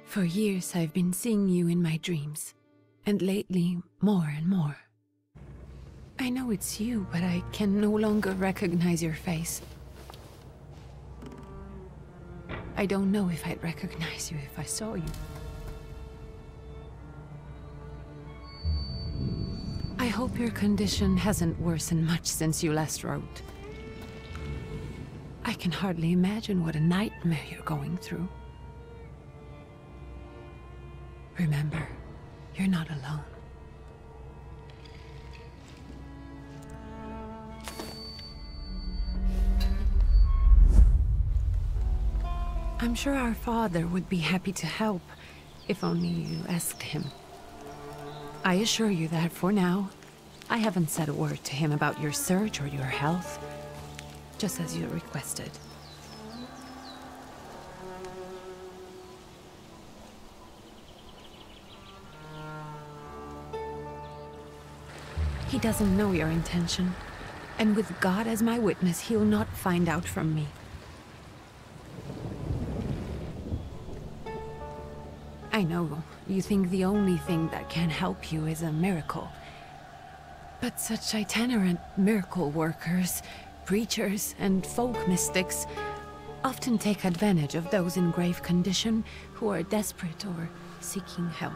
For years I've been seeing you in my dreams, and lately more and more. I know it's you, but I can no longer recognize your face. I don't know if I'd recognize you if I saw you. I hope your condition hasn't worsened much since you last wrote. I can hardly imagine what a nightmare you're going through. Remember, you're not alone. I'm sure our father would be happy to help, if only you asked him. I assure you that for now, I haven't said a word to him about your search or your health, just as you requested. He doesn't know your intention, and with God as my witness, he'll not find out from me. I know you think the only thing that can help you is a miracle. But such itinerant miracle workers, preachers, and folk mystics often take advantage of those in grave condition who are desperate or seeking help.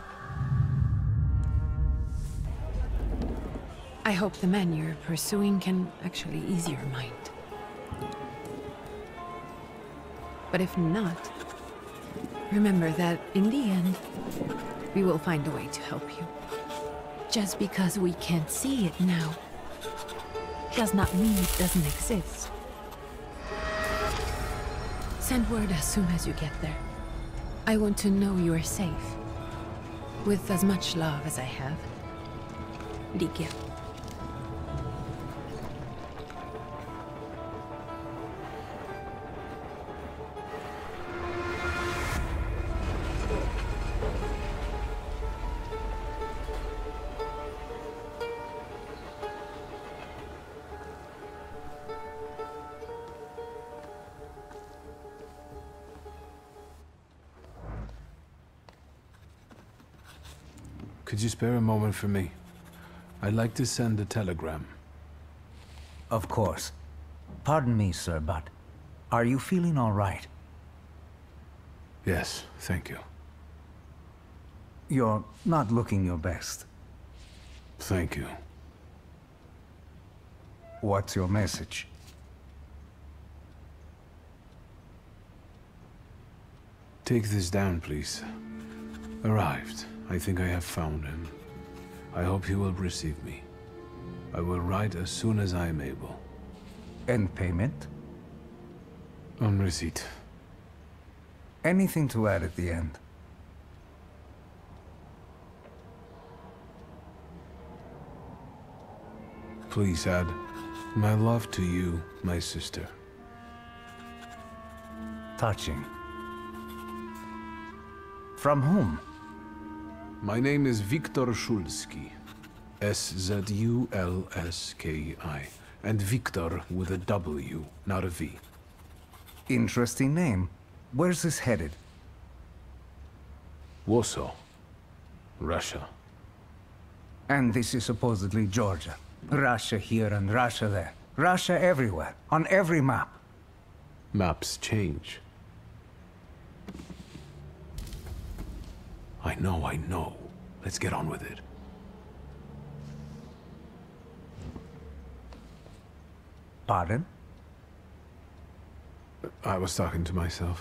I hope the man you're pursuing can actually ease your mind. But if not, remember that in the end, we will find a way to help you. Just because we can't see it now, does not mean it doesn't exist. Send word as soon as you get there. I want to know you are safe. With as much love as I have. Ligia. Could you spare a moment for me? I'd like to send a telegram. Of course. Pardon me, sir, but are you feeling all right? Yes, thank you. You're not looking your best. Thank you. What's your message? Take this down, please. Arrived. I think I have found him. I hope he will receive me. I will write as soon as I am able. And payment? On receipt. Anything to add at the end? Please add, my love to you, my sister. Touching. From whom? My name is Viktor Szulski. S-Z-U-L-S-K-I. And Viktor with a W, not a V. Interesting name. Where's this headed? Warsaw. Russia. And this is supposedly Georgia. Russia here and Russia there. Russia everywhere. On every map. Maps change. I know. Let's get on with it. Pardon? I was talking to myself.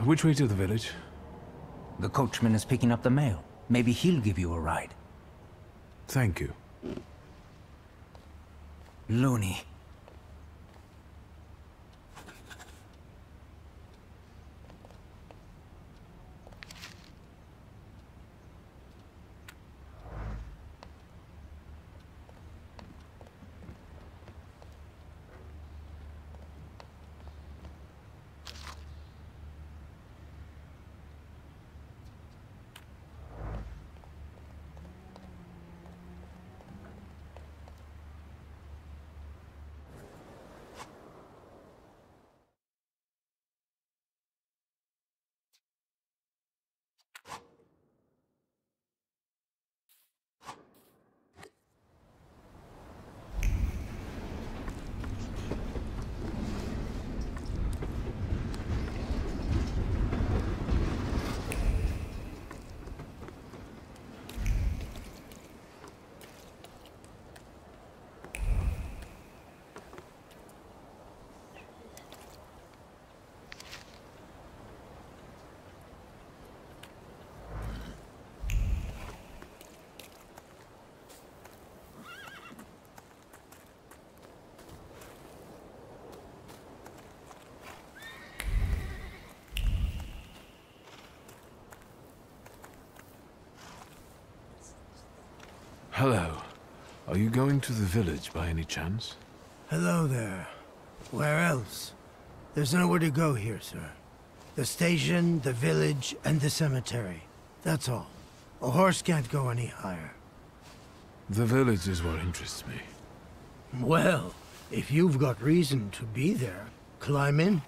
Which way to the village? The coachman is picking up the mail. Maybe he'll give you a ride. Thank you. Loony. Hello. Are you going to the village by any chance? Hello there. Where else? There's nowhere to go here, sir. The station, the village, and the cemetery. That's all. A horse can't go any higher. The village is what interests me. Well, if you've got reason to be there, climb in.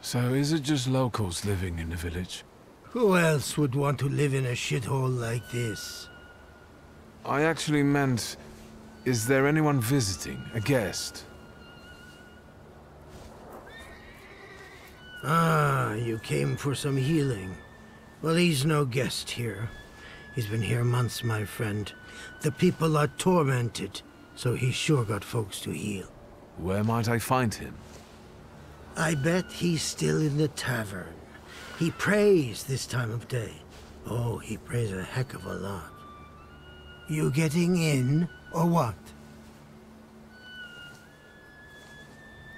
So is it just locals living in the village? Who else would want to live in a shithole like this? I actually meant, is there anyone visiting, a guest? Ah, you came for some healing. Well, he's no guest here. He's been here months, my friend. The people are tormented, so he's sure got folks to heal. Where might I find him? I bet he's still in the tavern. He prays this time of day. Oh, he prays a heck of a lot. You getting in, or what?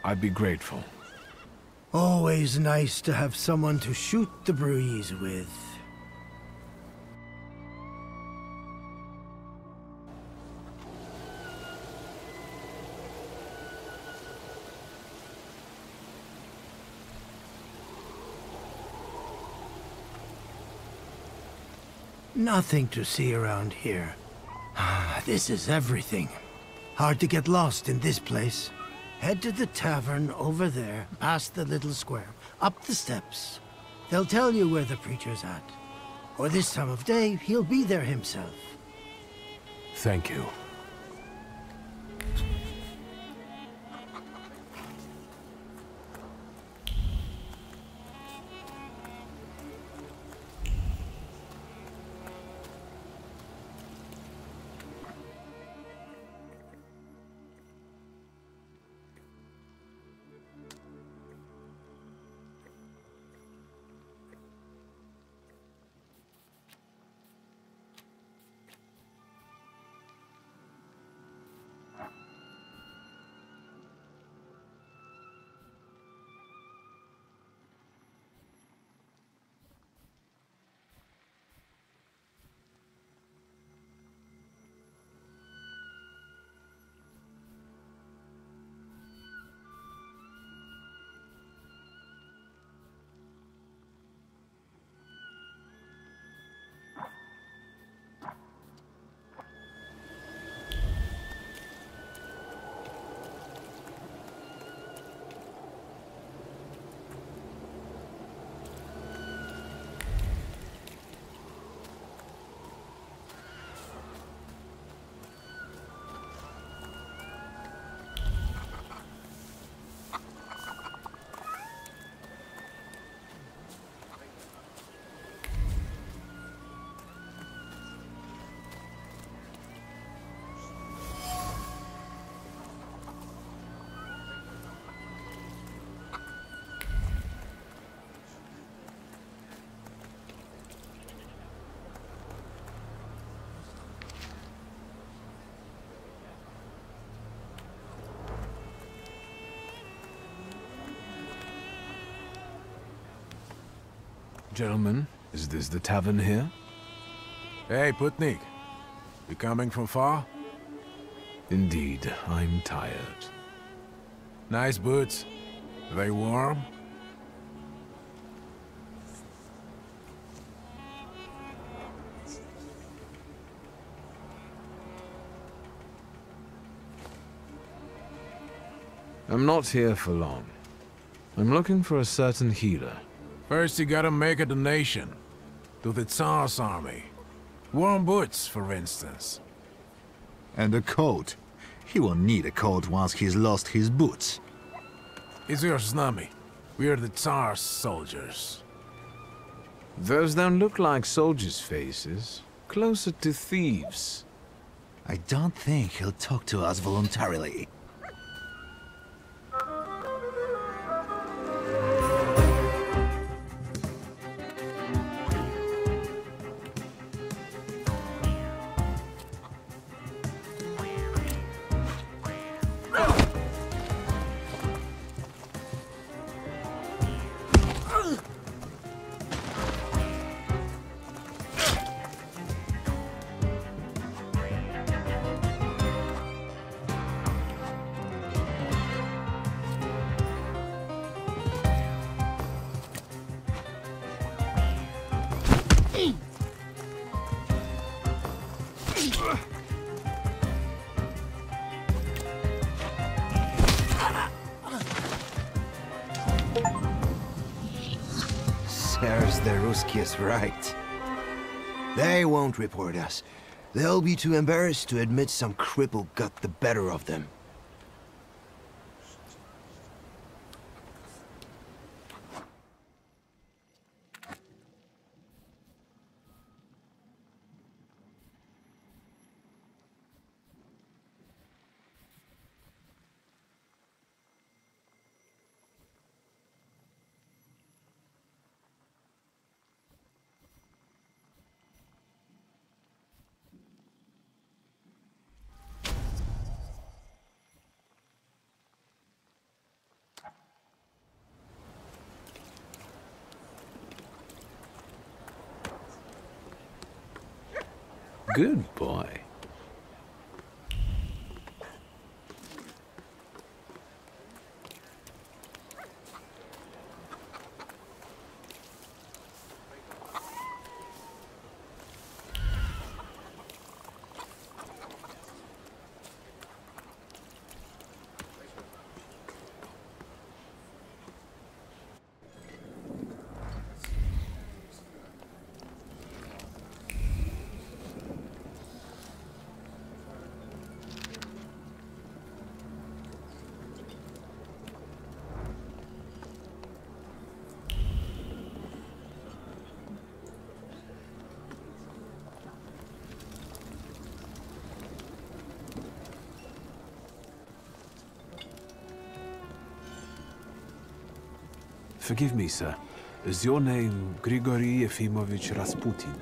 I'd be grateful. Always nice to have someone to shoot the breeze with. Nothing to see around here. This is everything. Hard to get lost in this place. Head to the tavern over there, past the little square, up the steps. They'll tell you where the preacher's at. Or this time of day, he'll be there himself. Thank you. Gentlemen, is this the tavern here? Hey, Putnik. You coming from far? Indeed, I'm tired. Nice boots. Are they warm? I'm not here for long. I'm looking for a certain healer. First, you gotta make a donation. To the Tsar's army. Warm boots, for instance. And a coat. He won't need a coat once he's lost his boots. It's your snummy. We're the Tsar's soldiers. Those don't look like soldiers' faces. Closer to thieves. I don't think he'll talk to us voluntarily. the Ruskies right. They won't report us. They'll be too embarrassed to admit some cripple got the better of them. Good boy. Forgive me, sir. Is your name Grigory Yefimovich Rasputin?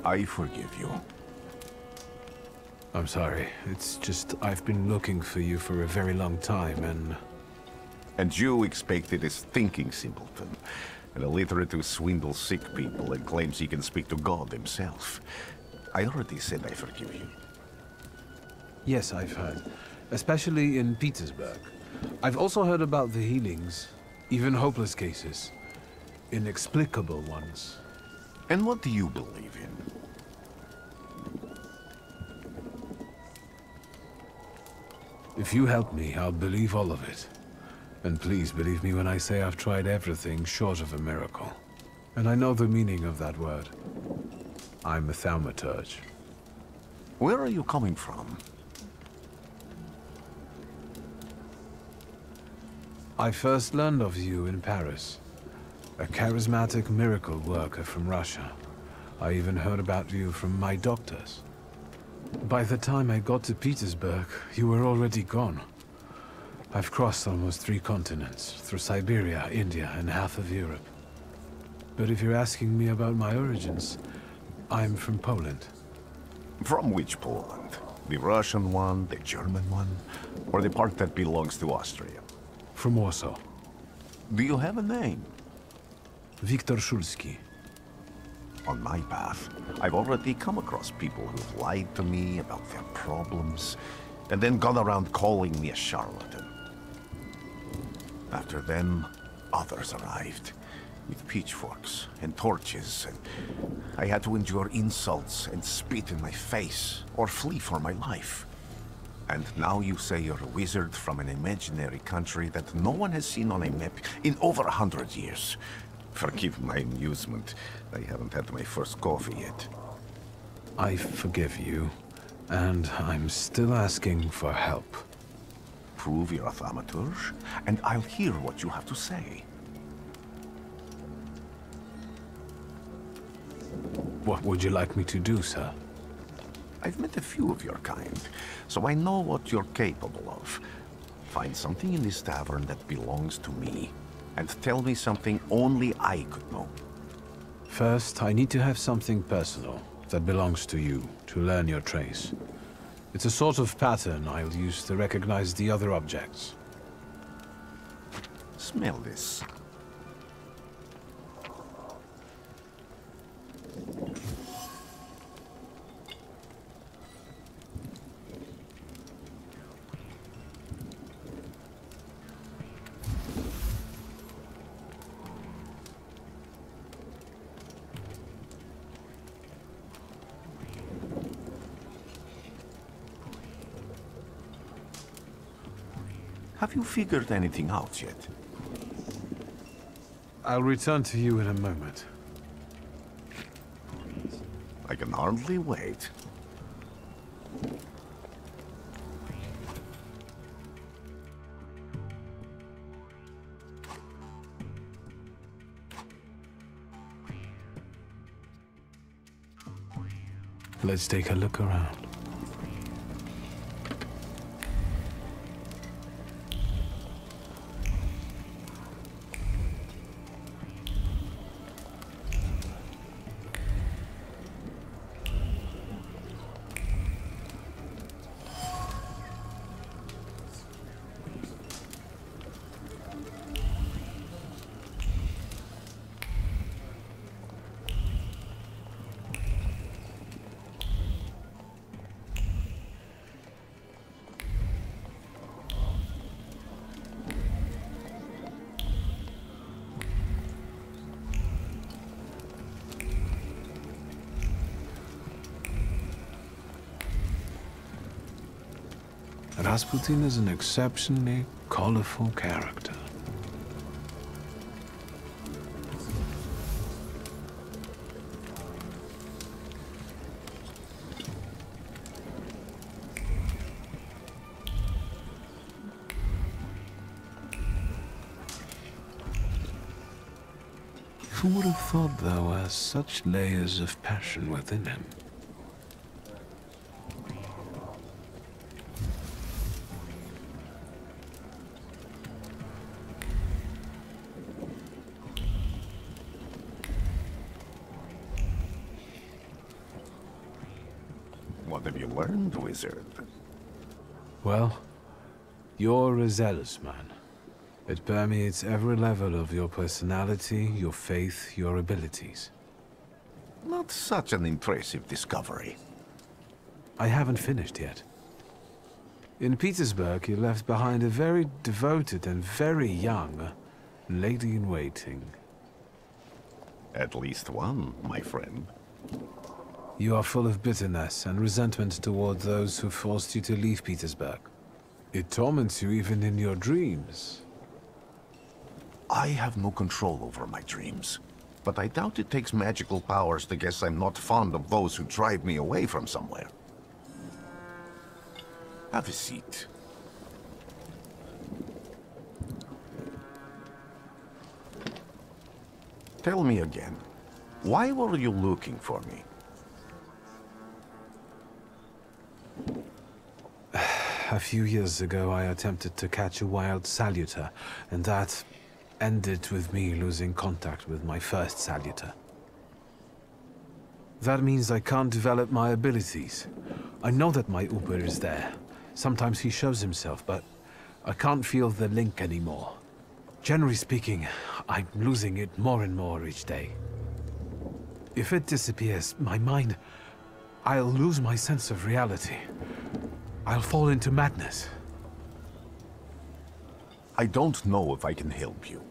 I forgive you. I'm sorry. It's just I've been looking for you for a very long time, and... And you expected a thinking simpleton, an illiterate who swindles sick people and claims he can speak to God himself. I already said I forgive you. Yes, I've heard. Especially in Petersburg. I've also heard about the healings, even hopeless cases. Inexplicable ones. And what do you believe in? If you help me, I'll believe all of it. And please believe me when I say I've tried everything short of a miracle. And I know the meaning of that word. I'm a Thaumaturge. Where are you coming from? I first learned of you in Paris. A charismatic miracle worker from Russia. I even heard about you from my doctors. By the time I got to Petersburg, you were already gone. I've crossed almost 3 continents, through Siberia, India, and half of Europe. But if you're asking me about my origins, I'm from Poland. From which Poland? The Russian one, the German one, or the part that belongs to Austria? From Warsaw. Do you have a name? Viktor Szulski. On my path, I've already come across people who've lied to me about their problems, and then gone around calling me a charlatan. After them, others arrived, with pitchforks and torches, and I had to endure insults and spit in my face, or flee for my life. And now you say you're a wizard from an imaginary country that no one has seen on a map in over 100 years. Forgive my amusement. I haven't had my first coffee yet. I forgive you, and I'm still asking for help. Prove you're a Thaumaturge, and I'll hear what you have to say. What would you like me to do, sir? I've met a few of your kind, so I know what you're capable of. Find something in this tavern that belongs to me, and tell me something only I could know. First, I need to have something personal that belongs to you to learn your trace. It's a sort of pattern I'll use to recognize the other objects. Smell this. Have you figured anything out yet? I'll return to you in a moment. I can hardly wait. Let's take a look around. Rasputin is an exceptionally colorful character. Who would have thought there were such layers of passion within him? What have you learned, wizard? Well, you're a zealous man. It permeates every level of your personality, your faith, your abilities. Not such an impressive discovery. I haven't finished yet. In Petersburg, you left behind a very devoted and very young lady-in-waiting. At least one, my friend. You are full of bitterness and resentment toward those who forced you to leave Petersburg. It torments you even in your dreams. I have no control over my dreams, but I doubt it takes magical powers to guess I'm not fond of those who drive me away from somewhere. Have a seat. Tell me again, why were you looking for me? A few years ago, I attempted to catch a wild saluter, and that ended with me losing contact with my first saluter. That means I can't develop my abilities. I know that my Uber is there. Sometimes he shows himself, but I can't feel the link anymore. Generally speaking, I'm losing it more and more each day. If it disappears, my mind... I'll lose my sense of reality. I'll fall into madness. I don't know if I can help you.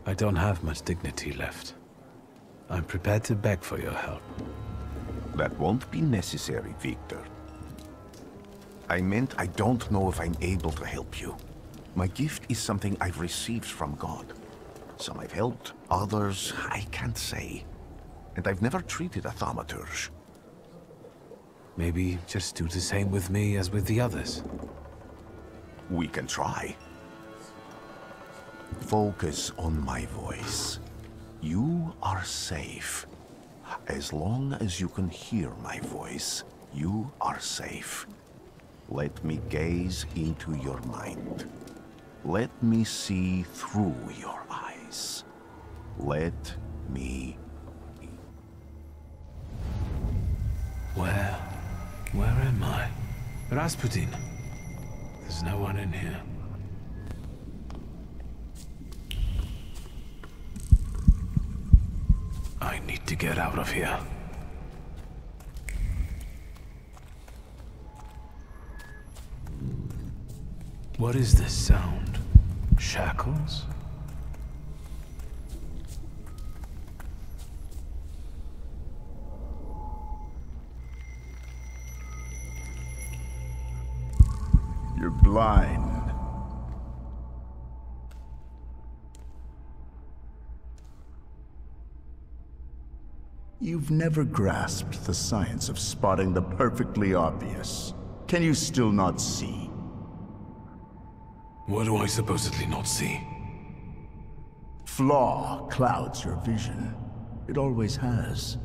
I don't have much dignity left. I'm prepared to beg for your help. That won't be necessary, Victor. I meant I don't know if I'm able to help you. My gift is something I've received from God. Some I've helped, others I can't say. And I've never treated a thaumaturge. Maybe just do the same with me as with the others. We can try. Focus on my voice. You are safe. As long as you can hear my voice, you are safe. Let me gaze into your mind. Let me see through your eyes. Let me... Where am I? Rasputin. There's no one in here. I need to get out of here. What is this sound? Shackles? You're blind. You've never grasped the science of spotting the perfectly obvious. Can you still not see? What do I supposedly not see? Flaw clouds your vision. It always has.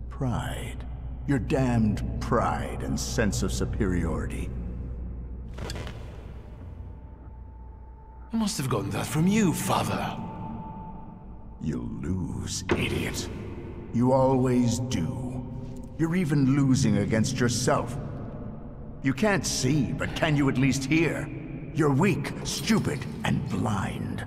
Pride. Your damned pride and sense of superiority. I must have gotten that from you, Father. You'll lose, idiot. You always do. You're even losing against yourself. You can't see, but can you at least hear? You're weak, stupid, and blind.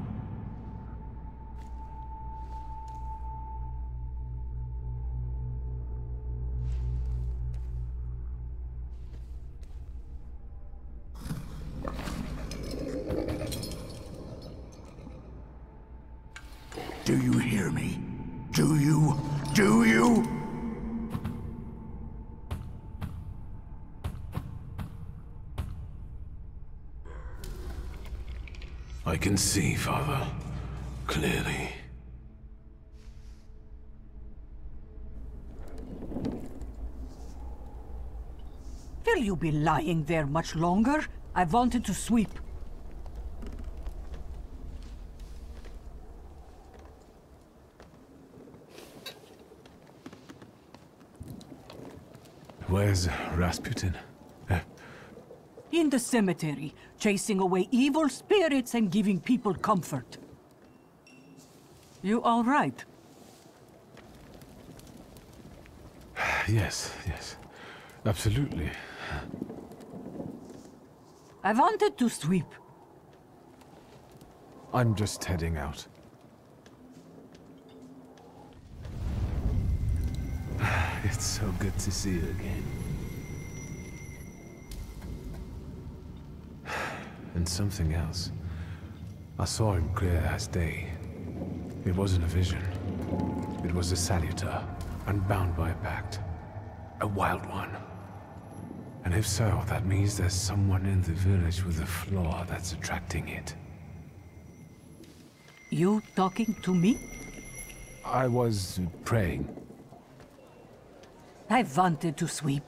Do you hear me? Do you? Do you? I can see, Father. Clearly. Will you be lying there much longer? I wanted to sweep. Where's Rasputin? In the cemetery, chasing away evil spirits and giving people comfort. You all right? Yes, absolutely. I wanted to sweep. I'm just heading out. It's so good to see you again. And something else. I saw him clear as day. It wasn't a vision. It was a saluter, unbound by a pact. A wild one. And if so, that means there's someone in the village with a flaw that's attracting it. You talking to me? I was praying. I wanted to sweep.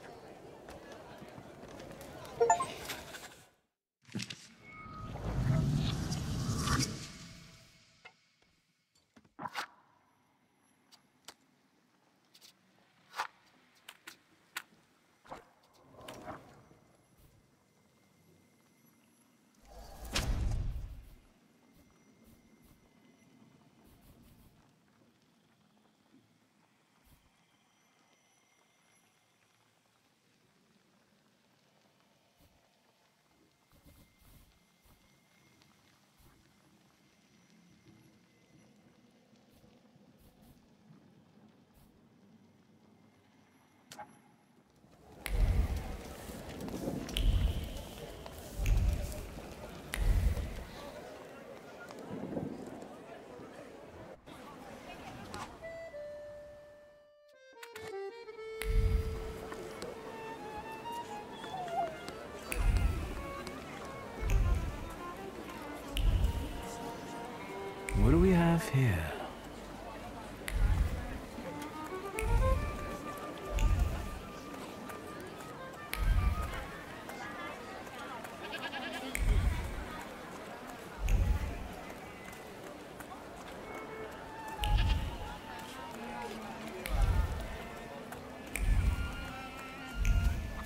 What do we have here?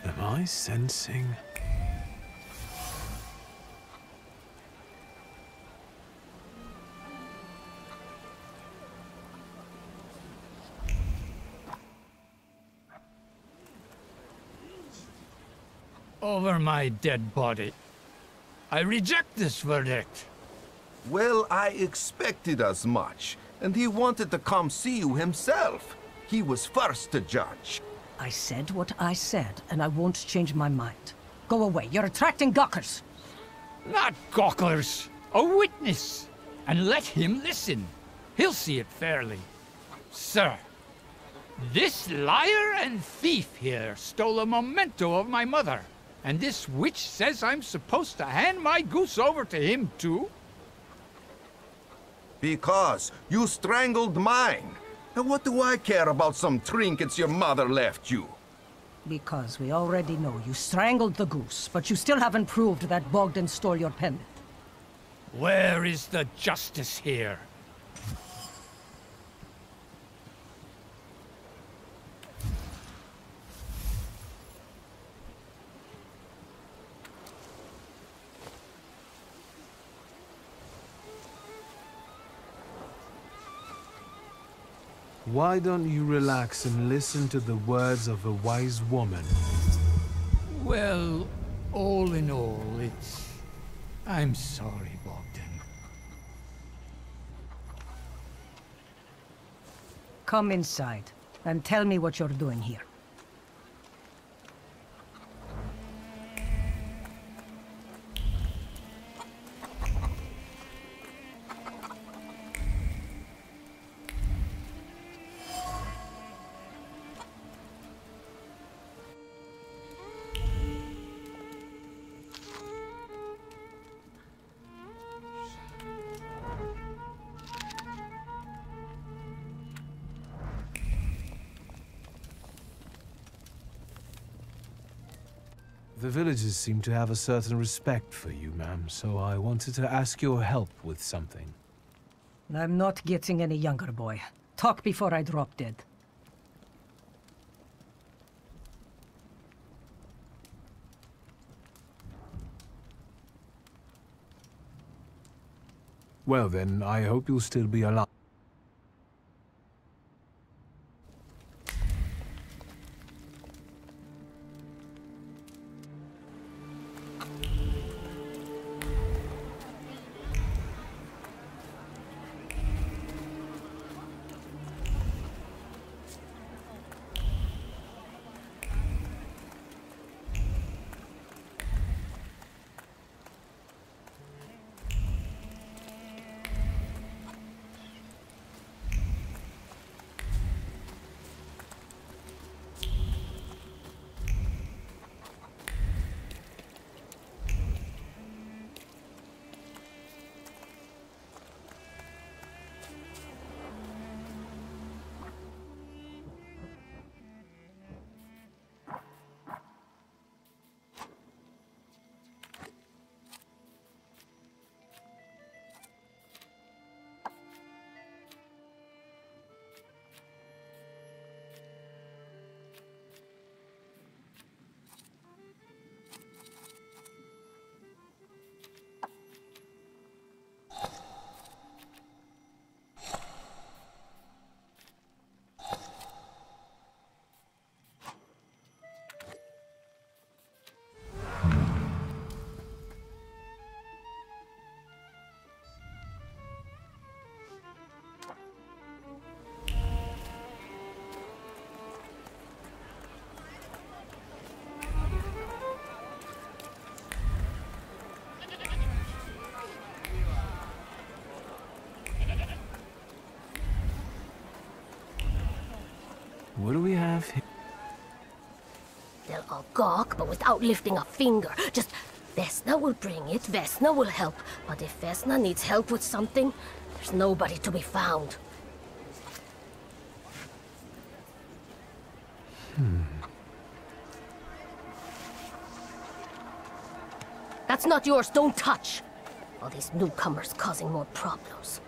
Am I sensing? Over my dead body. I reject this verdict. Well, I expected as much, and he wanted to come see you himself. He was first to judge. I said what I said, and I won't change my mind. Go away. You're attracting gawkers. Not gawkers. A witness. And let him listen. He'll see it fairly. Sir, this liar and thief here stole a memento of my mother. And this witch says I'm supposed to hand my goose over to him too? Because you strangled mine. And what do I care about some trinkets your mother left you? Because we already know you strangled the goose, but you still haven't proved that Bogdan stole your pendant. Where is the justice here? Why don't you relax and listen to the words of a wise woman? Well, all in all, it's... I'm sorry, Bogdan. Come inside, and tell me what you're doing here. The villagers seem to have a certain respect for you, ma'am, so I wanted to ask your help with something. I'm not getting any younger, boy. Talk before I drop dead. Well then, I hope you'll still be alive. What do we have here? They'll all gawk, but without lifting a finger. Just, Vesna will bring it, Vesna will help. But if Vesna needs help with something, there's nobody to be found. That's not yours, don't touch! All these newcomers causing more problems.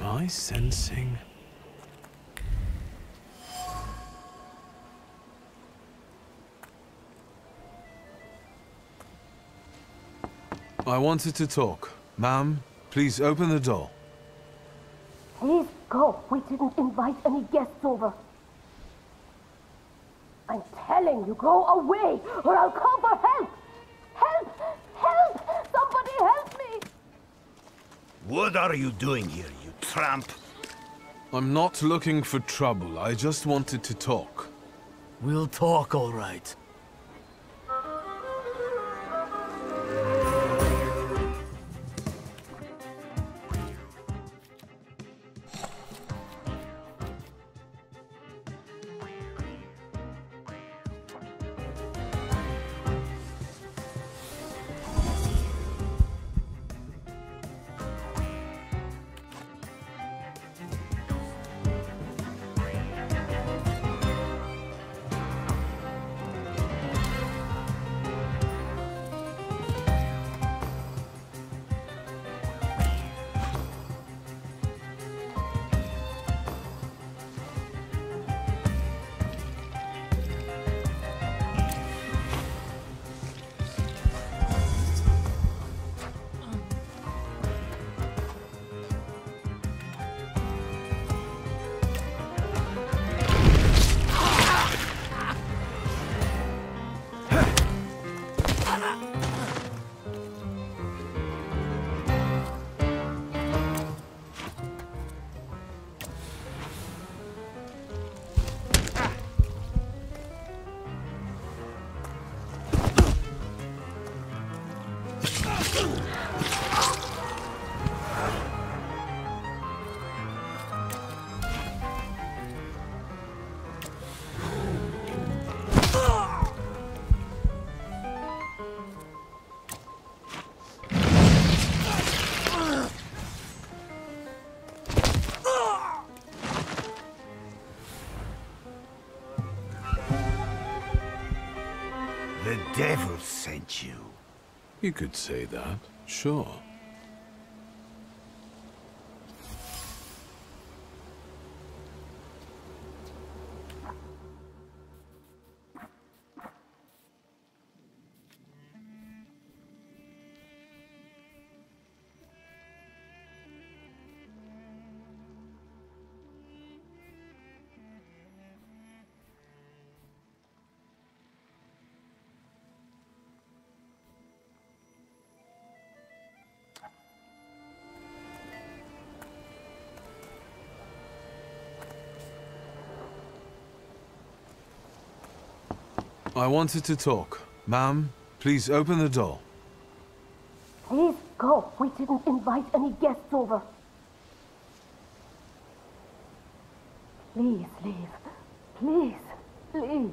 I sensing? I wanted to talk. Ma'am, please open the door. Please go. We didn't invite any guests over. I'm telling you, go away, or I'll call for help! Help! Help! Somebody help me! What are you doing here, you tramp? I'm not looking for trouble. I just wanted to talk. We'll talk, all right. The devil sent you. You could say that, sure. I wanted to talk. Ma'am, please open the door. Please go. We didn't invite any guests over. Please leave. Please. Please.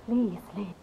Please leave.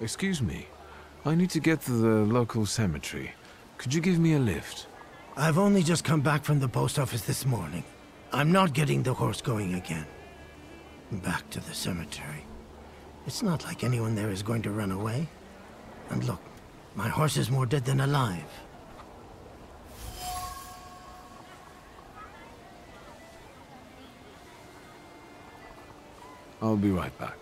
Excuse me. I need to get to the local cemetery. Could you give me a lift? I've only just come back from the post office this morning. I'm not getting the horse going again. Back to the cemetery. It's not like anyone there is going to run away. And look, my horse is more dead than alive. I'll be right back.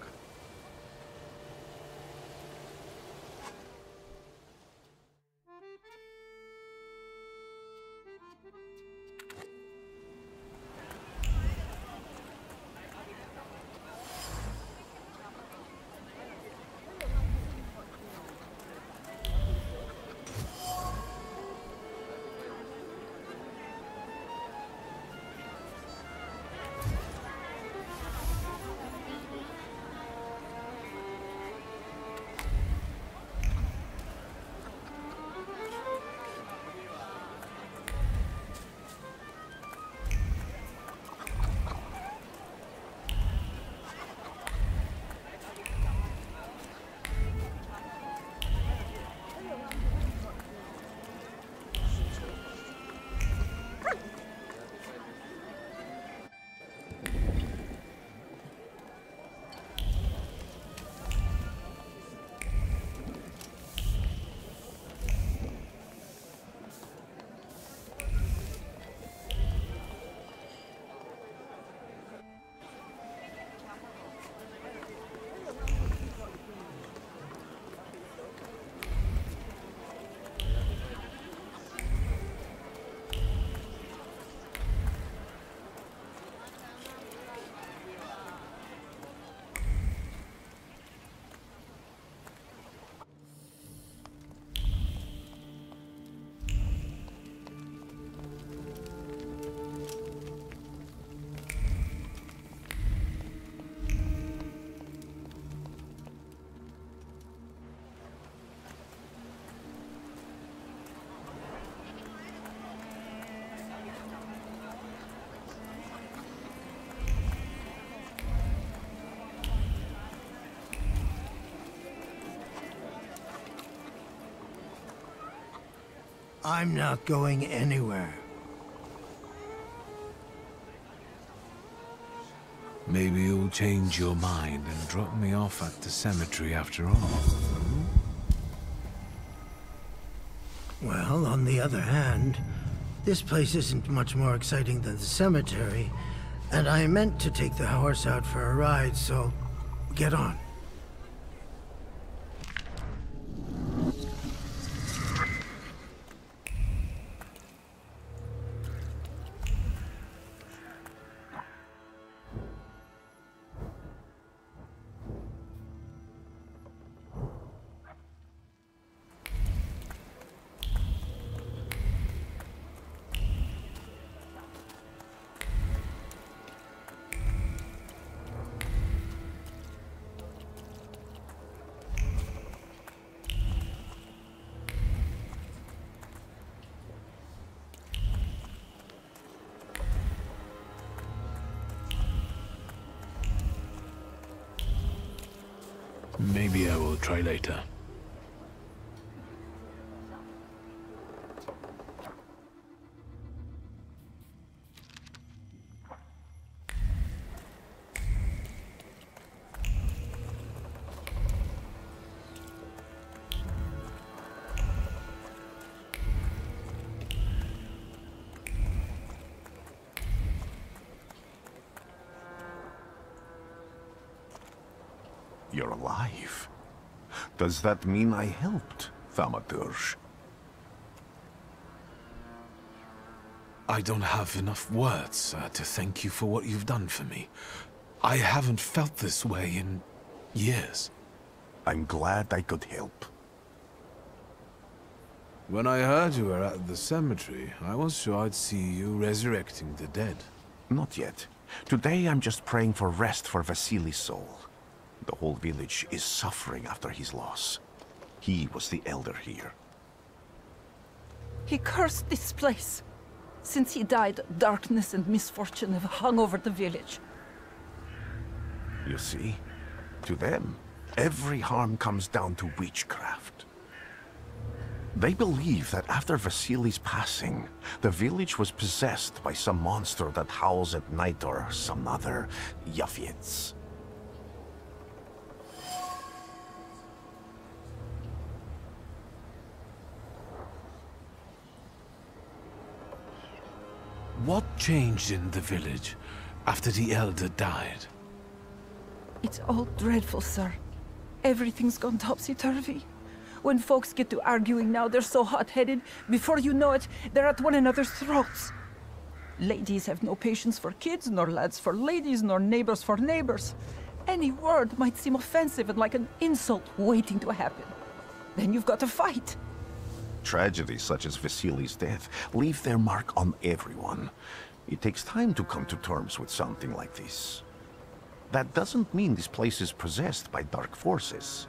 I'm not going anywhere. Maybe you'll change your mind and drop me off at the cemetery after all. Well, on the other hand, this place isn't much more exciting than the cemetery, and I meant to take the horse out for a ride, so get on. Maybe I will try later. You're alive. Does that mean I helped, Thaumaturge? I don't have enough words to thank you for what you've done for me. I haven't felt this way in years. I'm glad I could help. When I heard you were at the cemetery, I was sure I'd see you resurrecting the dead. Not yet. Today I'm just praying for rest for Vasily's soul. The whole village is suffering after his loss. He was the elder here. He cursed this place. Since he died, darkness and misfortune have hung over the village. You see? To them, Every harm comes down to witchcraft. They believe that after Vasily's passing, the village was possessed by some monster that howls at night or some other Yafits. What changed in the village after the Elder died? It's all dreadful, sir. Everything's gone topsy-turvy. When folks get to arguing now, they're so hot-headed, before you know it, they're at one another's throats. Ladies have no patience for kids, nor lads for ladies, nor neighbors for neighbors. Any word might seem offensive and like an insult waiting to happen. Then you've got to fight. Tragedies such as Vasily's death leave their mark on everyone. It takes time to come to terms with something like this. That doesn't mean this place is possessed by dark forces.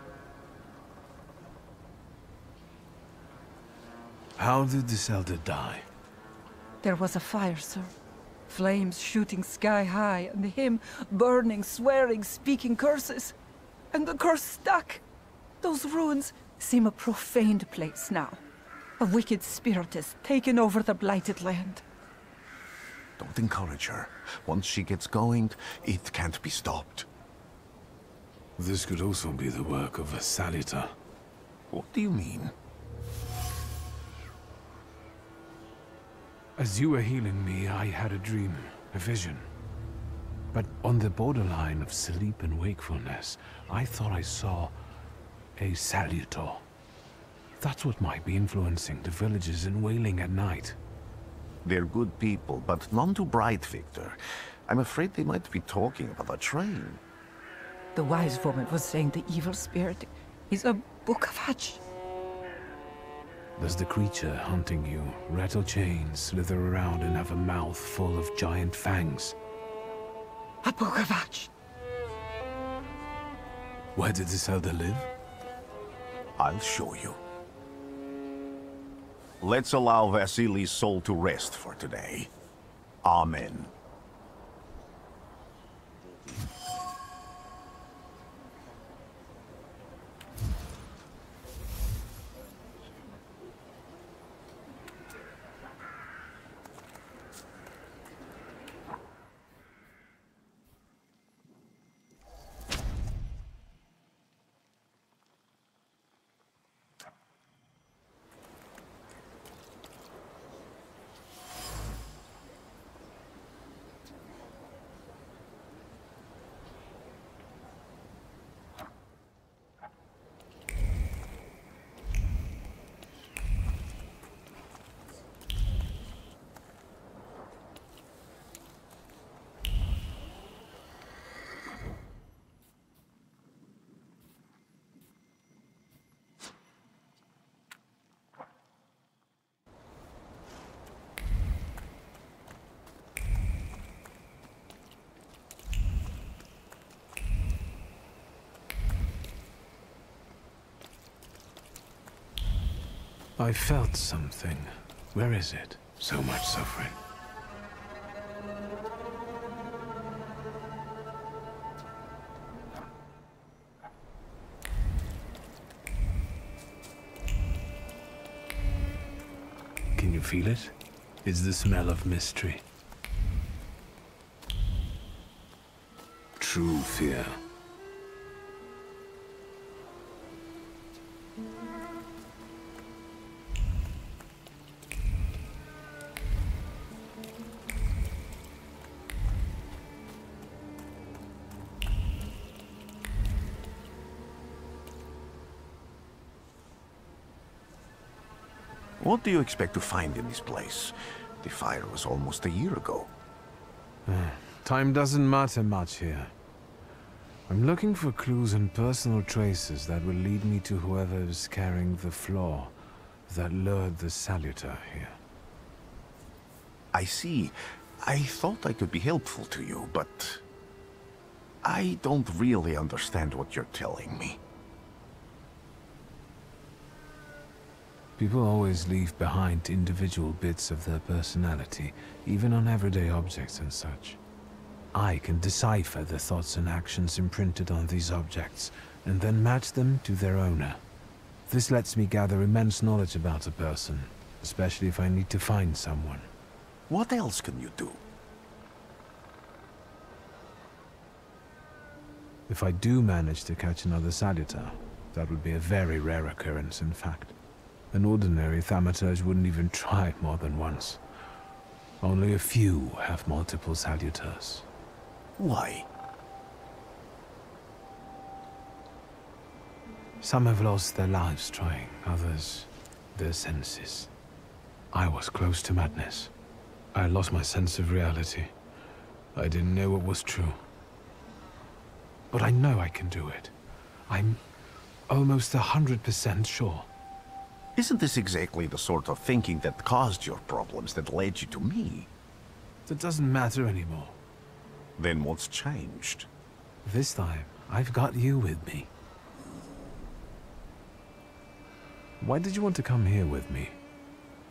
How did this elder die? There was a fire, sir. Flames shooting sky high, and him burning, swearing, speaking curses. And the curse stuck. Those ruins seem a profaned place now. A wicked spirit has taken over the blighted land. Don't encourage her. Once she gets going, it can't be stopped. This could also be the work of a Salita. What do you mean? As you were healing me, I had a dream, a vision. But on the borderline of sleep and wakefulness, I thought I saw a Salutor. That's what might be influencing the villagers in Wailing at night. They're good people, but none too bright, Victor. I'm afraid they might be talking about a train. The wise woman was saying the evil spirit is a book of hatch. Does the creature hunting you rattle chains, slither around, and have a mouth full of giant fangs? A book of hatch. Where did this elder live? I'll show you. Let's allow Vasily's soul to rest for today. Amen. I felt something. Where is it? So much suffering. Can you feel it? It's the smell of mystery. True fear. What do you expect to find in this place? The fire was almost a year ago. Time doesn't matter much here. I'm looking for clues and personal traces that will lead me to whoever is carrying the flaw that lured the Salutor here. I see. I thought I could be helpful to you, but I don't really understand what you're telling me. People always leave behind individual bits of their personality, even on everyday objects and such. I can decipher the thoughts and actions imprinted on these objects, and then match them to their owner. This lets me gather immense knowledge about a person, especially if I need to find someone. What else can you do? If I do manage to catch another Salutar, that would be a very rare occurrence, in fact. An ordinary Thaumaturge wouldn't even try more than once. Only a few have multiple Salutars. Why? Some have lost their lives trying, others their senses. I was close to madness. I lost my sense of reality. I didn't know what was true. But I know I can do it. I'm almost 100% sure. Isn't this exactly the sort of thinking that caused your problems, that led you to me? That doesn't matter anymore. Then what's changed? This time, I've got you with me. Why did you want to come here with me?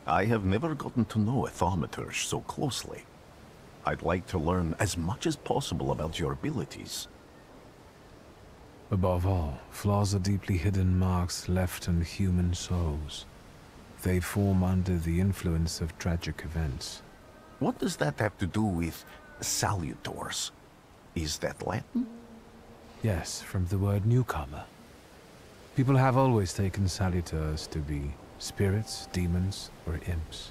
I have never gotten to know a Thaumaturge so closely. I'd like to learn as much as possible about your abilities. Above all, flaws are deeply hidden marks left on human souls. They form under the influence of tragic events. What does that have to do with salutors? Is that Latin? Yes, from the word newcomer. People have always taken salutars to be spirits, demons, or imps.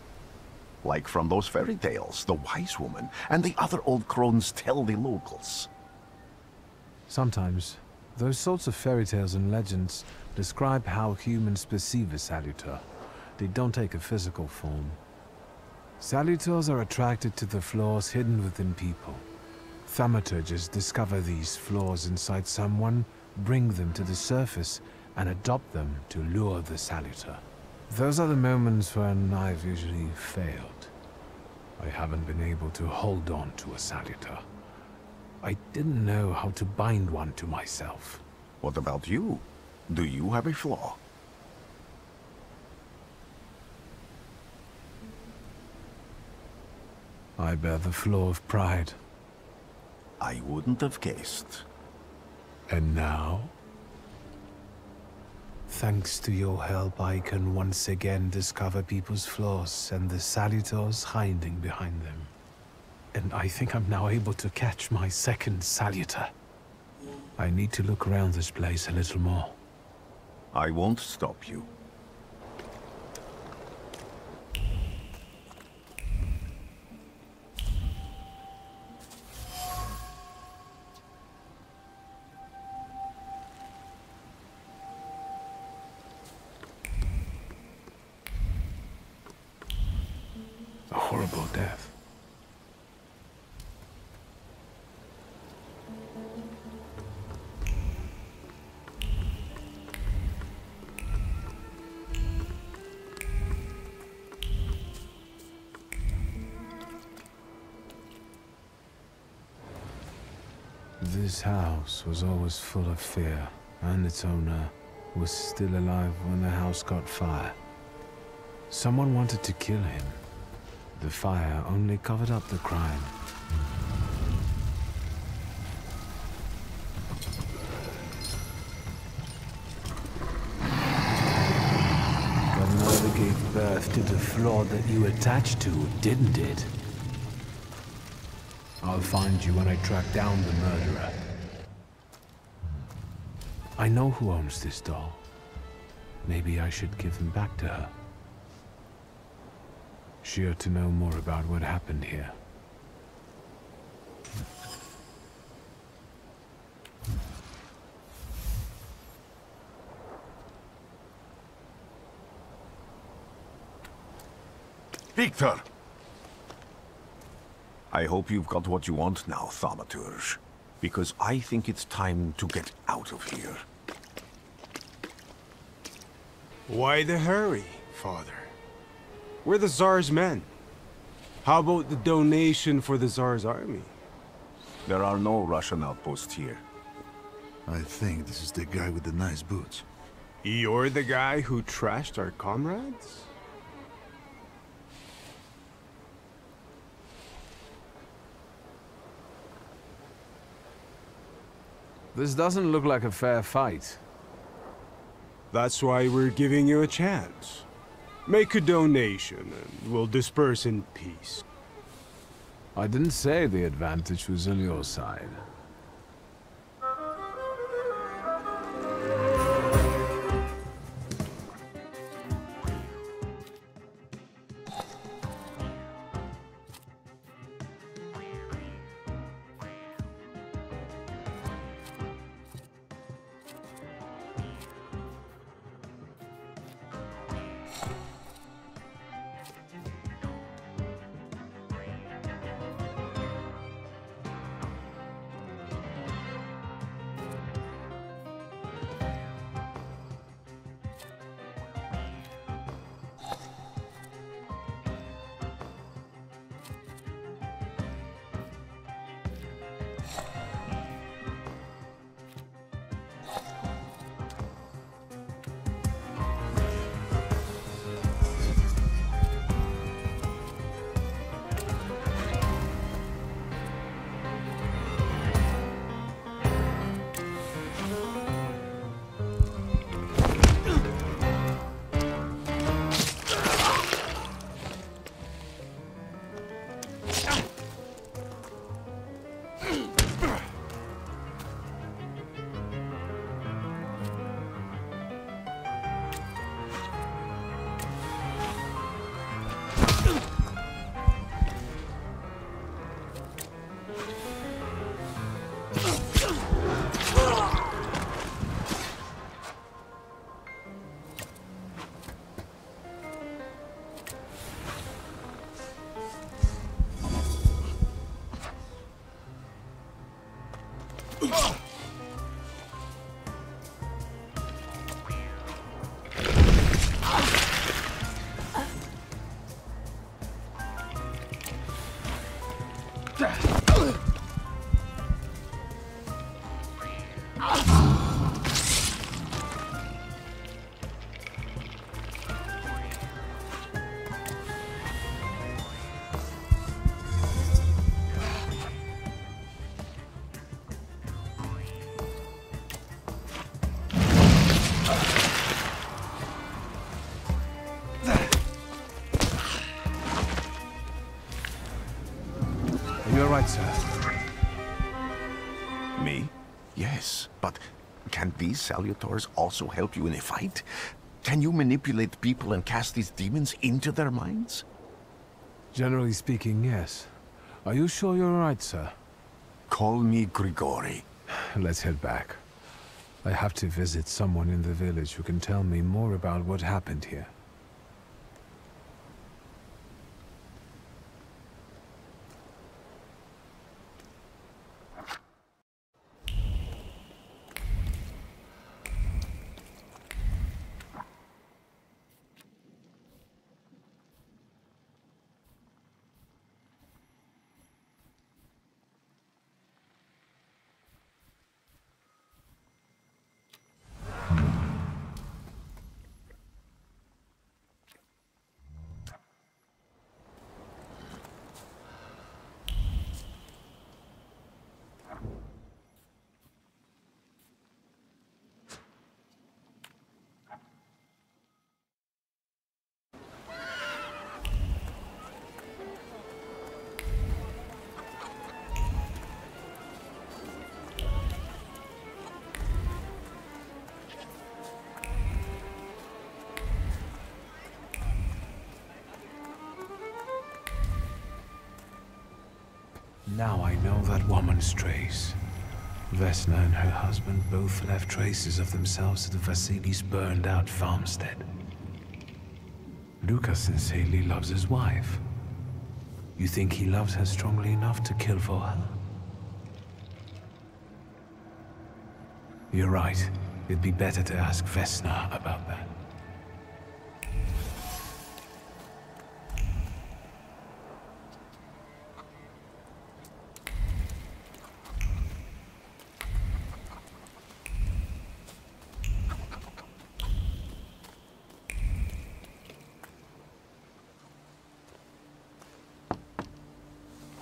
Like from those fairy tales, the wise woman and the other old crones tell the locals. Sometimes, those sorts of fairy tales and legends describe how humans perceive a salutar. They don't take a physical form. Salutars are attracted to the flaws hidden within people. Thaumaturges discover these flaws inside someone, bring them to the surface, and adopt them to lure the salutar. Those are the moments when I've usually failed. I haven't been able to hold on to a salutar. I didn't know how to bind one to myself. What about you? Do you have a flaw? I bear the flaw of pride. I wouldn't have guessed. And now? Thanks to your help, I can once again discover people's flaws and the salutars hiding behind them. And I think I'm now able to catch my second salutar. I need to look around this place a little more. I won't stop you. A horrible death. This house was always full of fear, and its owner was still alive when the house caught fire. Someone wanted to kill him. The fire only covered up the crime. But murder gave birth to the flaw that you attached to, didn't it? I'll find you when I track down the murderer. I know who owns this doll. Maybe I should give him back to her. She ought to know more about what happened here. Victor! I hope you've got what you want now, Thaumaturge. Because I think it's time to get out of here. Why the hurry, Father? We're the Tsar's men. How about the donation for the Tsar's army? There are no Russian outposts here. I think this is the guy with the nice boots. You're the guy who trashed our comrades? This doesn't look like a fair fight. That's why we're giving you a chance. Make a donation, and we'll disperse in peace. I didn't say the advantage was on your side. You're right, sir. Me? Yes, but can these salutors also help you in a fight? Can you manipulate people and cast these demons into their minds? Generally speaking, yes. Are you sure you're right, sir? Call me Grigori. Let's head back. I have to visit someone in the village who can tell me more about what happened here. Now I know that woman's trace. Vesna and her husband both left traces of themselves at Vasily's burned-out farmstead. Lucas sincerely loves his wife. You think he loves her strongly enough to kill for her? You're right. It'd be better to ask Vesna about that.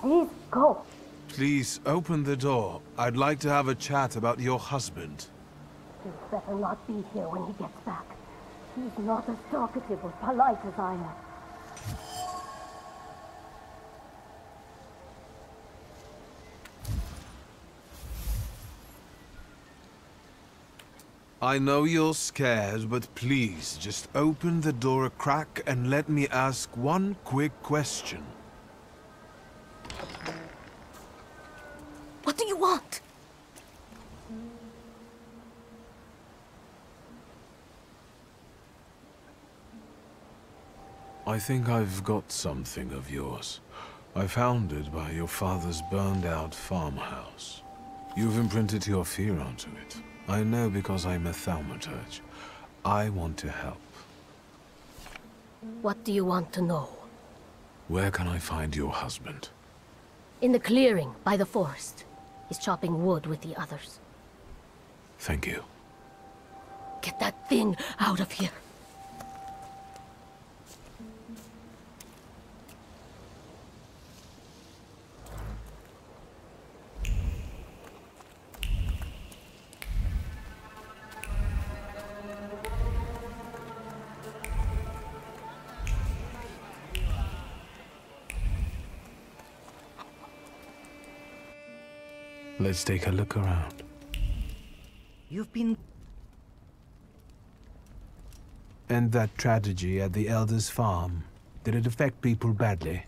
Please go. Please, open the door. I'd like to have a chat about your husband. He'd better not be here when he gets back. He's not as talkative or polite as I am. I know you're scared, but please, just open the door a crack and let me ask one quick question. What do you want? I think I've got something of yours. I found it by your father's burned-out farmhouse. You've imprinted your fear onto it. I know because I'm a thaumaturge. I want to help. What do you want to know? Where can I find your husband? In the clearing, by the forest. He's chopping wood with the others. Thank you. Get that thing out of here. Let's take a look around. You've been... And that tragedy at the Elder's farm, did it affect people badly?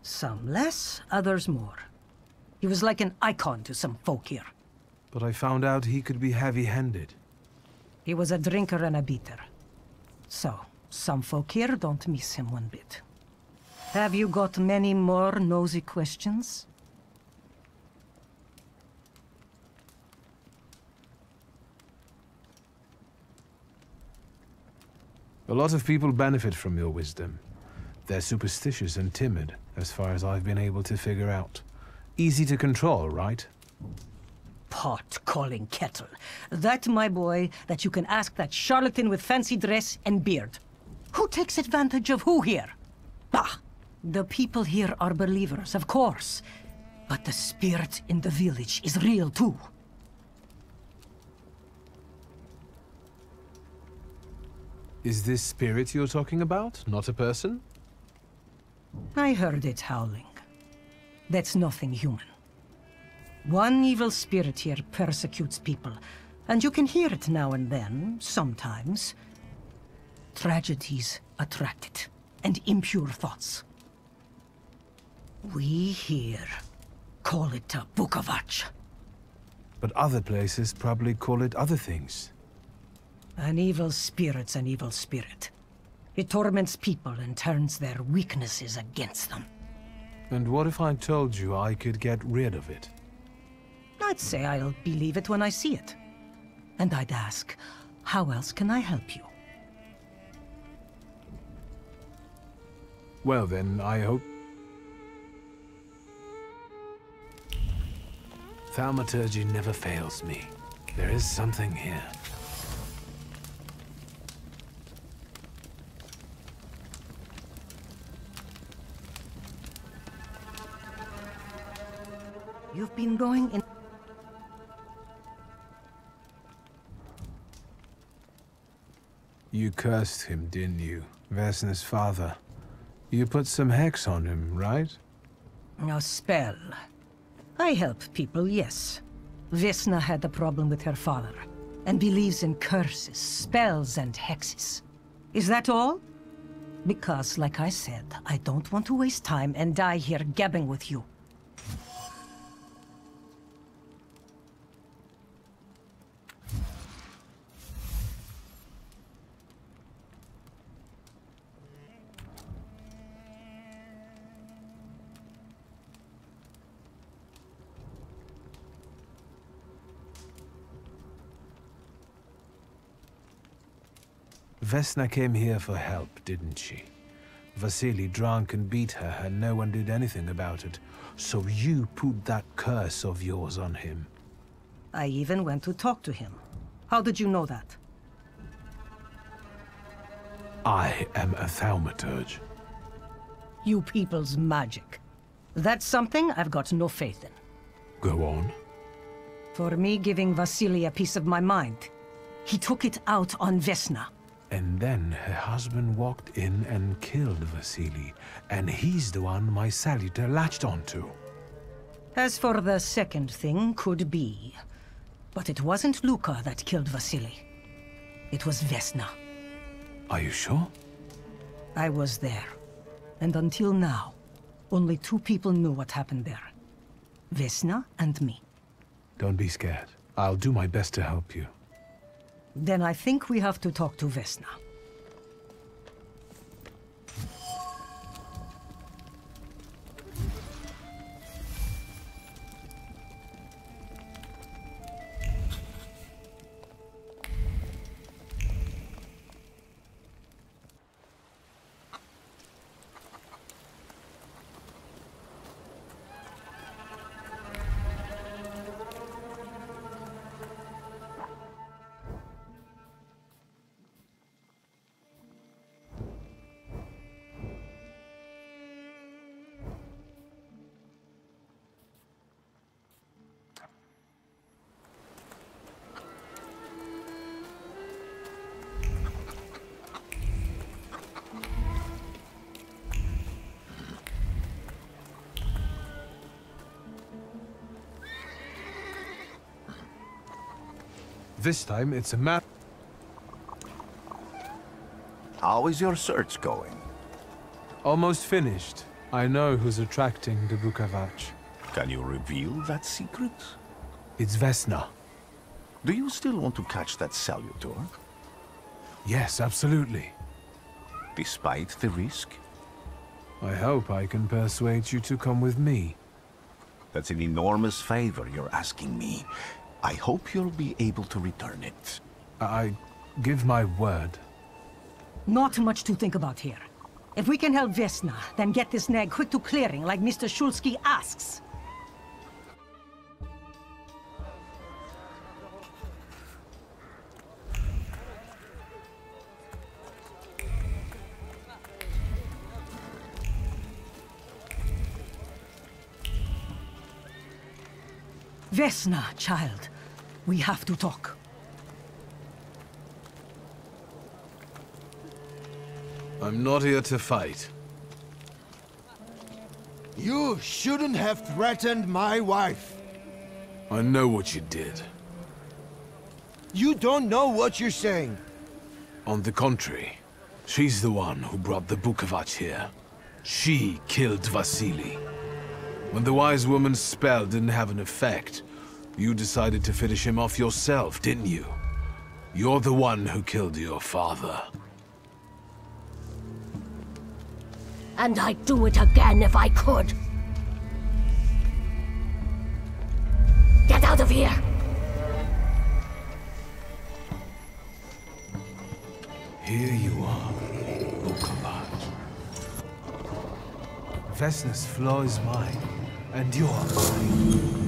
Some less, others more. He was like an icon to some folk here. But I found out he could be heavy-handed. He was a drinker and a beater. So, some folk here don't miss him one bit. Have you got many more nosy questions? A lot of people benefit from your wisdom. They're superstitious and timid, as far as I've been able to figure out. Easy to control, right? Pot calling kettle. That, my boy, that you can ask that charlatan with fancy dress and beard. Who takes advantage of who here? Bah! The people here are believers, of course. But the spirit in the village is real too. Is this spirit you're talking about, not a person? I heard it howling. That's nothing human. One evil spirit here persecutes people, and you can hear it now and then, sometimes. Tragedies attract it, and impure thoughts. We here call it a Bukovac. But other places probably call it other things. An evil spirit's an evil spirit. It torments people and turns their weaknesses against them. And what if I told you I could get rid of it? I'd say I'll believe it when I see it. And I'd ask, how else can I help you? Well then, I hope... Thaumaturgy never fails me. There is something here. You've been going in... You cursed him, didn't you? Vesna's father. You put some hex on him, right? A spell. I help people, yes. Vesna had a problem with her father, and believes in curses, spells, and hexes. Is that all? Because, like I said, I don't want to waste time and die here gabbing with you. Vesna came here for help, didn't she? Vasily drank and beat her, and no one did anything about it. So you put that curse of yours on him. I even went to talk to him. How did you know that? I am a thaumaturge. You people's magic. That's something I've got no faith in. Go on. For me giving Vasily a piece of my mind, he took it out on Vesna. And then her husband walked in and killed Vasily, and he's the one my salutor latched onto. As for the second thing, could be. But it wasn't Luka that killed Vasily. It was Vesna. Are you sure? I was there. And until now, only 2 people knew what happened there. Vesna and me. Don't be scared. I'll do my best to help you. Then I think we have to talk to Vesna. This time it's a map. How is your search going? Almost finished. I know who's attracting the Bukavach. Can you reveal that secret? It's Vesna. Do you still want to catch that salutor? Yes, absolutely. Despite the risk? I hope I can persuade you to come with me. That's an enormous favor you're asking me. I hope you'll be able to return it. I give my word. Not much to think about here. If we can help Vesna, then get this nag quick to clearing like Mr. Shulsky asks. Vesna, child. We have to talk. I'm not here to fight. You shouldn't have threatened my wife. I know what you did. You don't know what you're saying. On the contrary, she's the one who brought the Bukavach here. She killed Vasily. When the wise woman's spell didn't have an effect, you decided to finish him off yourself, didn't you? You're the one who killed your father. And I'd do it again if I could. Get out of here! Here you are, Bukavach. Vesna's flaw is mine, and you're mine.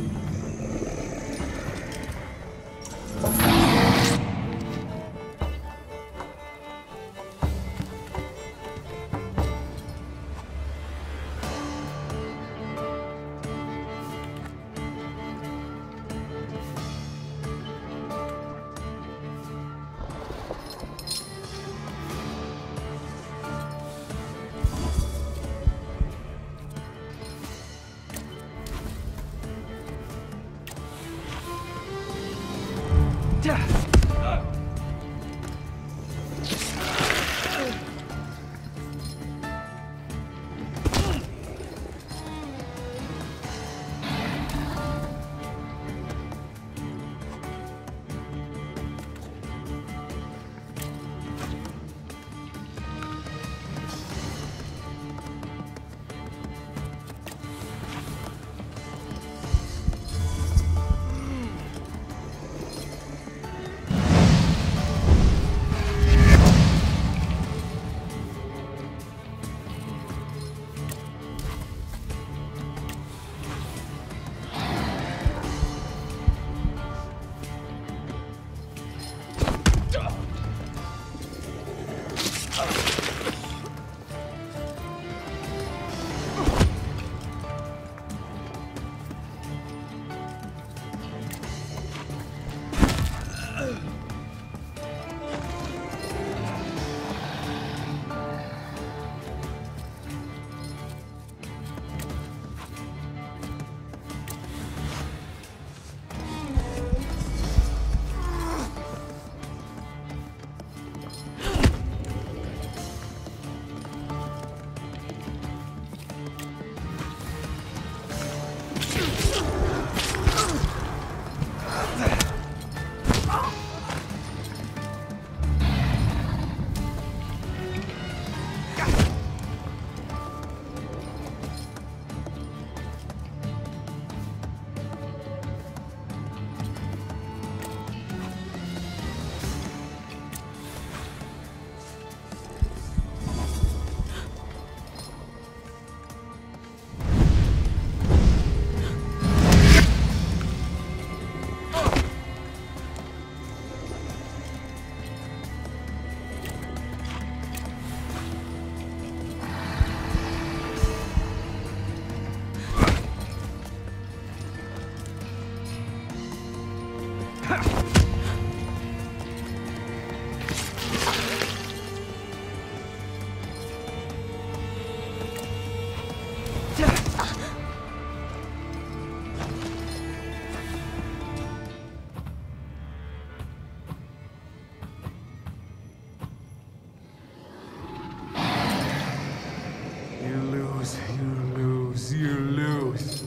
You lose.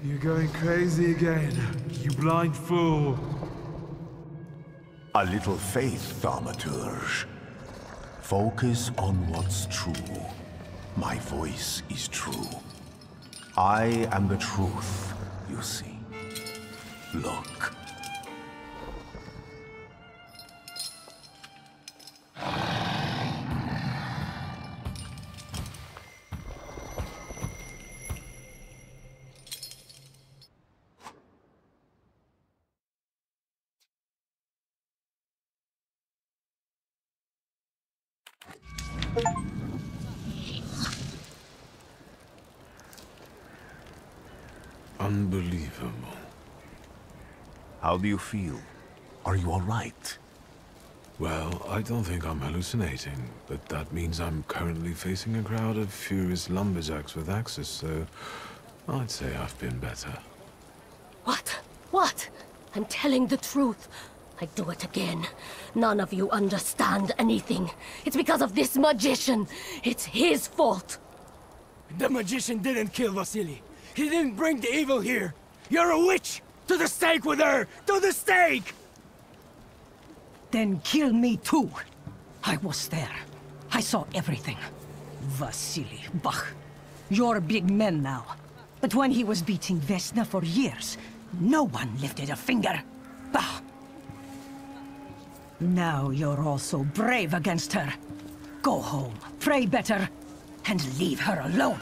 You're going crazy again, you blind fool. A little faith, Thaumaturge. Focus on what's true. My voice is true. I am the truth, you see. Look. Unbelievable. How do you feel? Are you all right? Well, I don't think I'm hallucinating, but that means I'm currently facing a crowd of furious lumberjacks with axes, so I'd say I've been better. What? What? I'm telling the truth. I do it again. None of you understand anything. It's because of this magician. It's his fault. The magician didn't kill Vasily. He didn't bring the evil here. You're a witch! To the stake with her! To the stake! Then kill me too. I was there. I saw everything. Vasily, bah. You're big men now. But when he was beating Vesna for years, no one lifted a finger. Bah. Now you're all so brave against her. Go home, pray better, and leave her alone.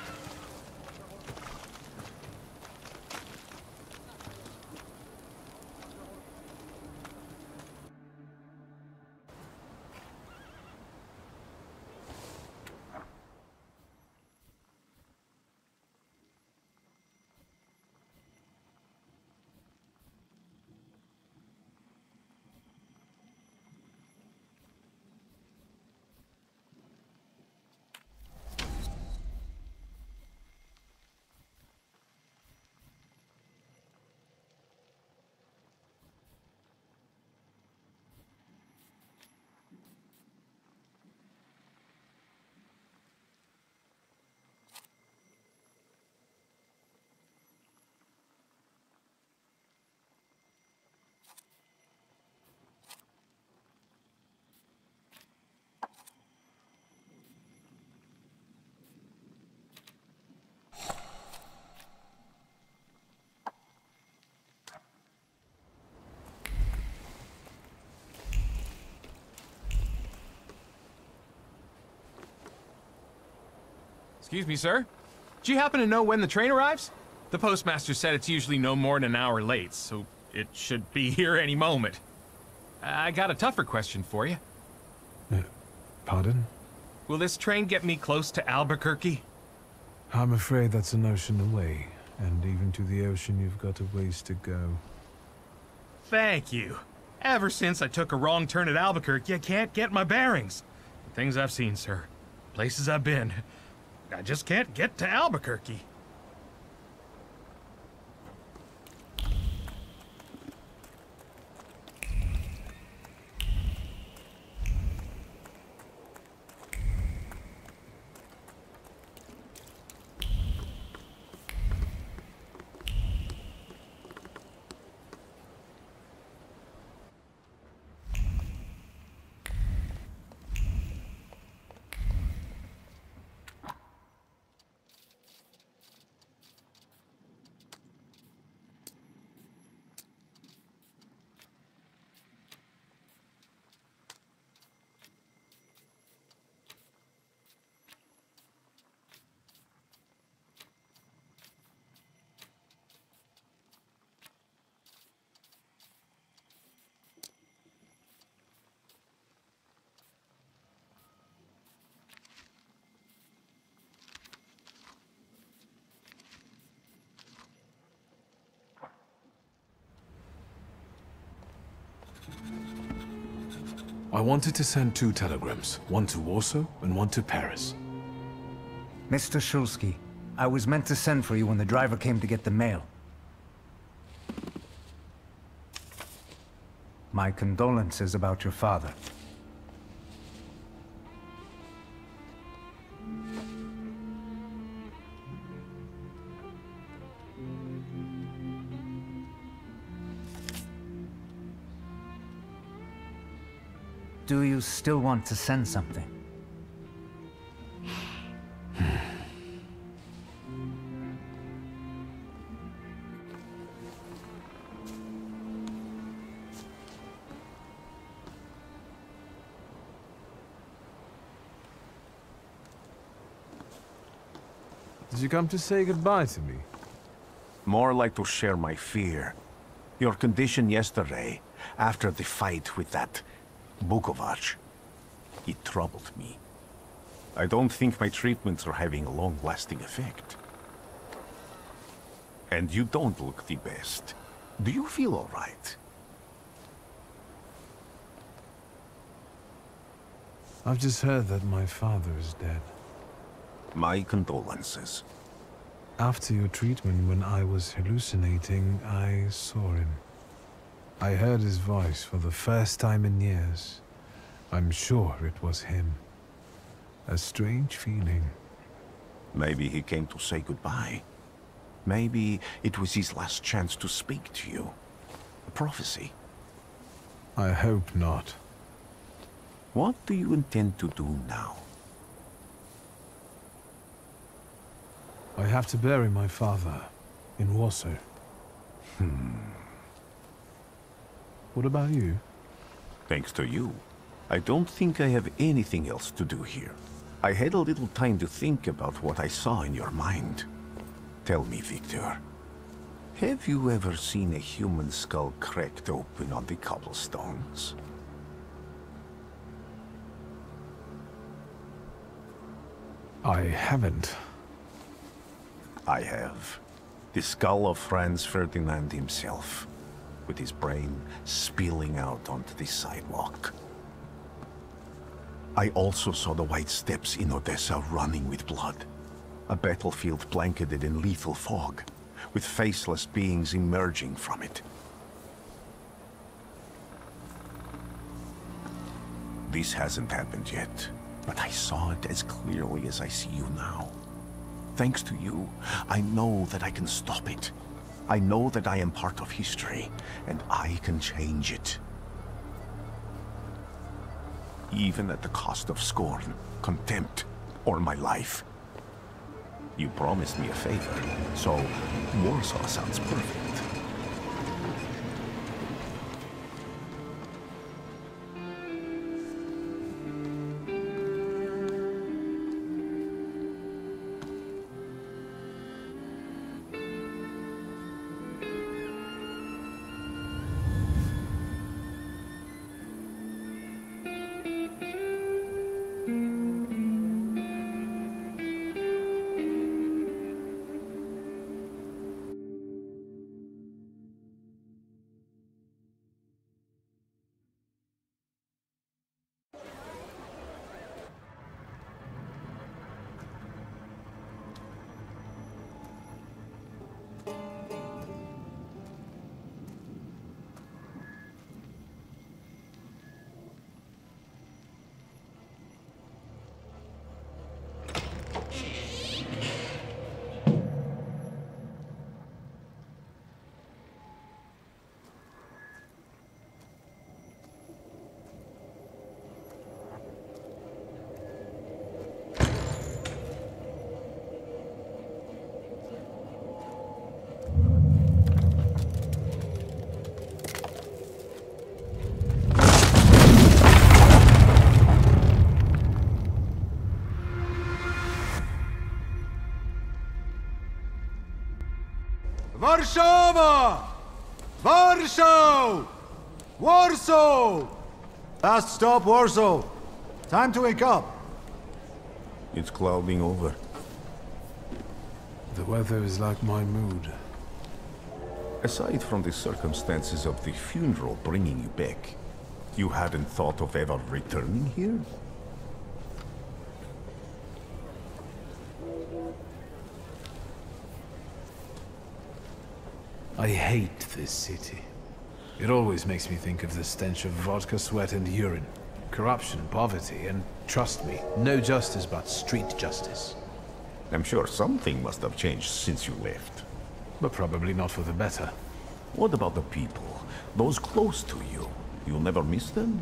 Excuse me, sir? Do you happen to know when the train arrives? The postmaster said it's usually no more than an hour late, so it should be here any moment. I got a tougher question for you. Pardon? Will this train get me close to Albuquerque? I'm afraid that's an ocean away, and even to the ocean you've got a ways to go. Thank you. Ever since I took a wrong turn at Albuquerque, I can't get my bearings. The things I've seen, sir. Places I've been. I just can't get to Albuquerque. I wanted to send 2 telegrams, one to Warsaw and one to Paris. Mr. Shulsky, I was meant to send for you when the driver came to get the mail. My condolences about your father. Do you still want to send something? Did you come to say goodbye to me? More like to share my fear. Your condition yesterday, after the fight with that Bukovac, it troubled me. I don't think my treatments are having a long-lasting effect. And you don't look the best. Do you feel all right? I've just heard that my father is dead. My condolences. After your treatment, when I was hallucinating, I saw him. I heard his voice for the first time in years. I'm sure it was him. A strange feeling. Maybe he came to say goodbye. Maybe it was his last chance to speak to you. A prophecy. I hope not. What do you intend to do now? I have to bury my father in Warsaw. What about you? Thanks to you, I don't think I have anything else to do here. I had a little time to think about what I saw in your mind. Tell me, Victor, have you ever seen a human skull cracked open on the cobblestones? I haven't. I have. The skull of Franz Ferdinand himself, with his brain spilling out onto the sidewalk. I also saw the white steps in Odessa running with blood. A battlefield blanketed in lethal fog, with faceless beings emerging from it. This hasn't happened yet, but I saw it as clearly as I see you now. Thanks to you, I know that I can stop it. I know that I am part of history, and I can change it. Even at the cost of scorn, contempt, or my life. You promised me a favor, so Warsaw sounds perfect. Warsaw! Warsaw! Last stop, Warsaw. Time to wake up. It's clouding over. The weather is like my mood. Aside from the circumstances of the funeral bringing you back, you hadn't thought of ever returning here? I hate this city. It always makes me think of the stench of vodka, sweat, and urine. Corruption, poverty, and trust me, no justice but street justice. I'm sure something must have changed since you left. But probably not for the better. What about the people? Those close to you? You'll never miss them?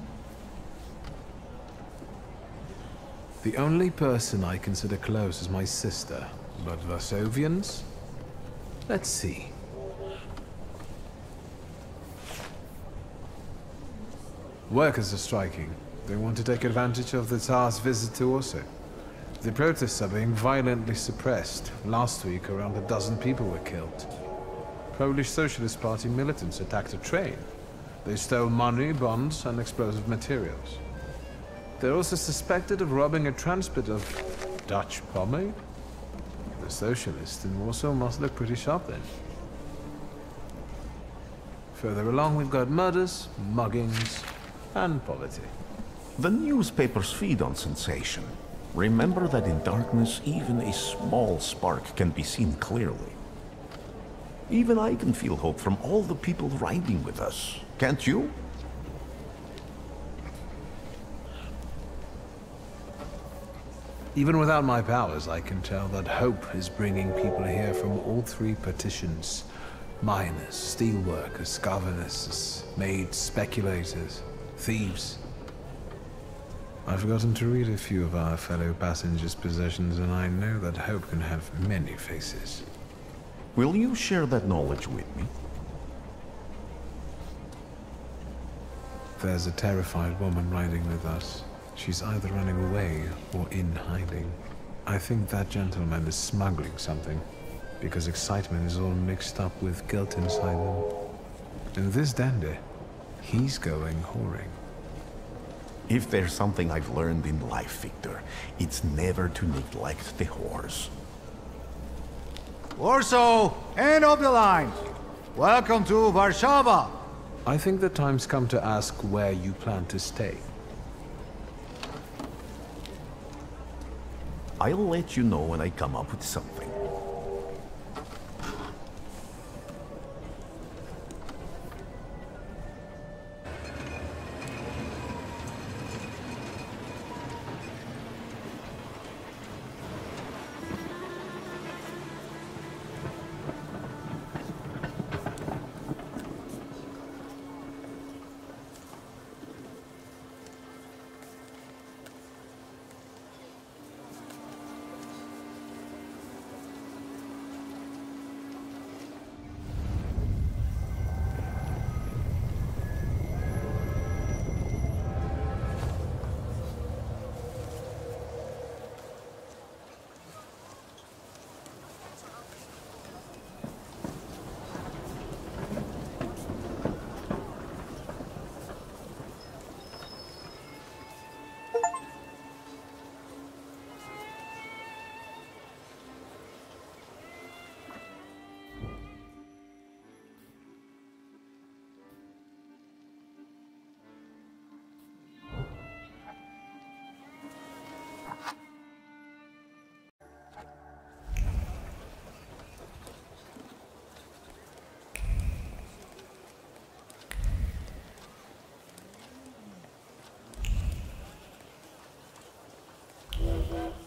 The only person I consider close is my sister. But Vasovians? Let's see. Workers are striking. They want to take advantage of the Tsar's visit to Warsaw. The protests are being violently suppressed. Last week, around a dozen people were killed. Polish Socialist Party militants attacked a train. They stole money, bonds, and explosive materials. They're also suspected of robbing a transport of Dutch pomade. The socialists in Warsaw must look pretty sharp then. Further along, we've got murders, muggings, and poverty. The newspapers feed on sensation. Remember that in darkness, even a small spark can be seen clearly. Even I can feel hope from all the people riding with us. Can't you? Even without my powers, I can tell that hope is bringing people here from all three partitions. Miners, steelworkers, governesses, maids, speculators, thieves. I've gotten to read a few of our fellow passengers' possessions, and I know that hope can have many faces. Will you share that knowledge with me? There's a terrified woman riding with us. She's either running away or in hiding. I think that gentleman is smuggling something, because excitement is all mixed up with guilt inside him. And this dandy, he's going whoring. If there's something I've learned in life, Victor, it's never to neglect the whores. Warsaw, end of the line. Welcome to Warsaw. I think the time's come to ask where you plan to stay. I'll let you know when I come up with something.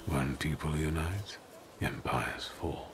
When people unite, empires fall.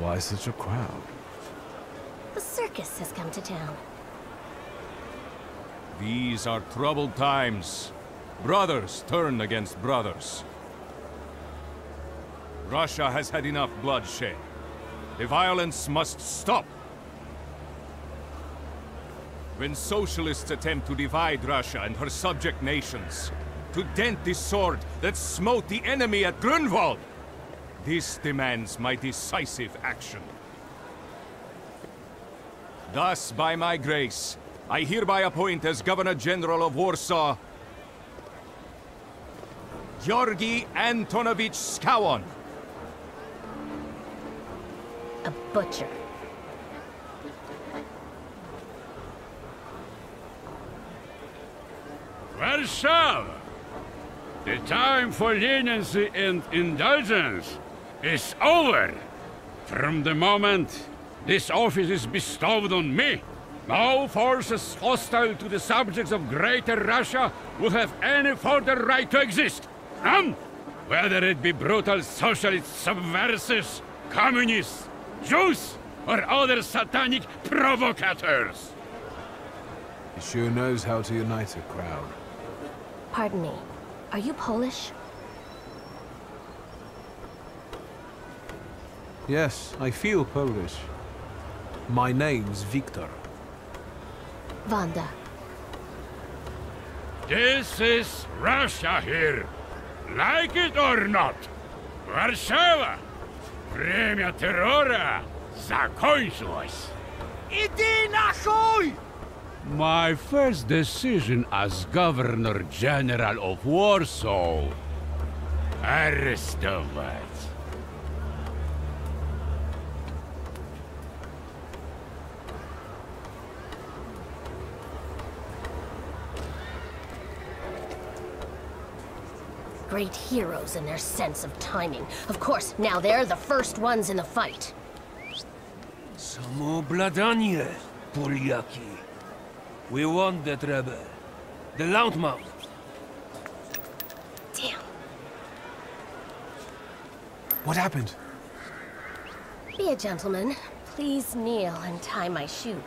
Why such a crowd? The circus has come to town. These are troubled times. Brothers turn against brothers. Russia has had enough bloodshed. The violence must stop. When socialists attempt to divide Russia and her subject nations, to dent the sword that smote the enemy at Grunwald, this demands my decisive action. Thus, by my grace, I hereby appoint as Governor General of Warsaw, Georgi Antonovich Skowon. A butcher. Warsaw! The time for leniency and indulgence is over. From the moment this office is bestowed on me, no forces hostile to the subjects of Greater Russia will have any further right to exist. None! Whether it be brutal socialist subversives, communists, Jews, or other satanic provocators. He sure knows how to unite a crowd. Pardon me. Are you Polish? Yes, I feel Polish. My name's Victor. Wanda. This is Russia here. Like it or not. Warszawa. Время террора закончилось. Иди нахуй! My first decision as Governor General of Warsaw. Arrestować. Great heroes in their sense of timing. Of course, now they're the first ones in the fight. Samoobladanie, Polyaki. We want that rebel. The Loudmouth. Damn. What happened? Be a gentleman. Please kneel and tie my shoe.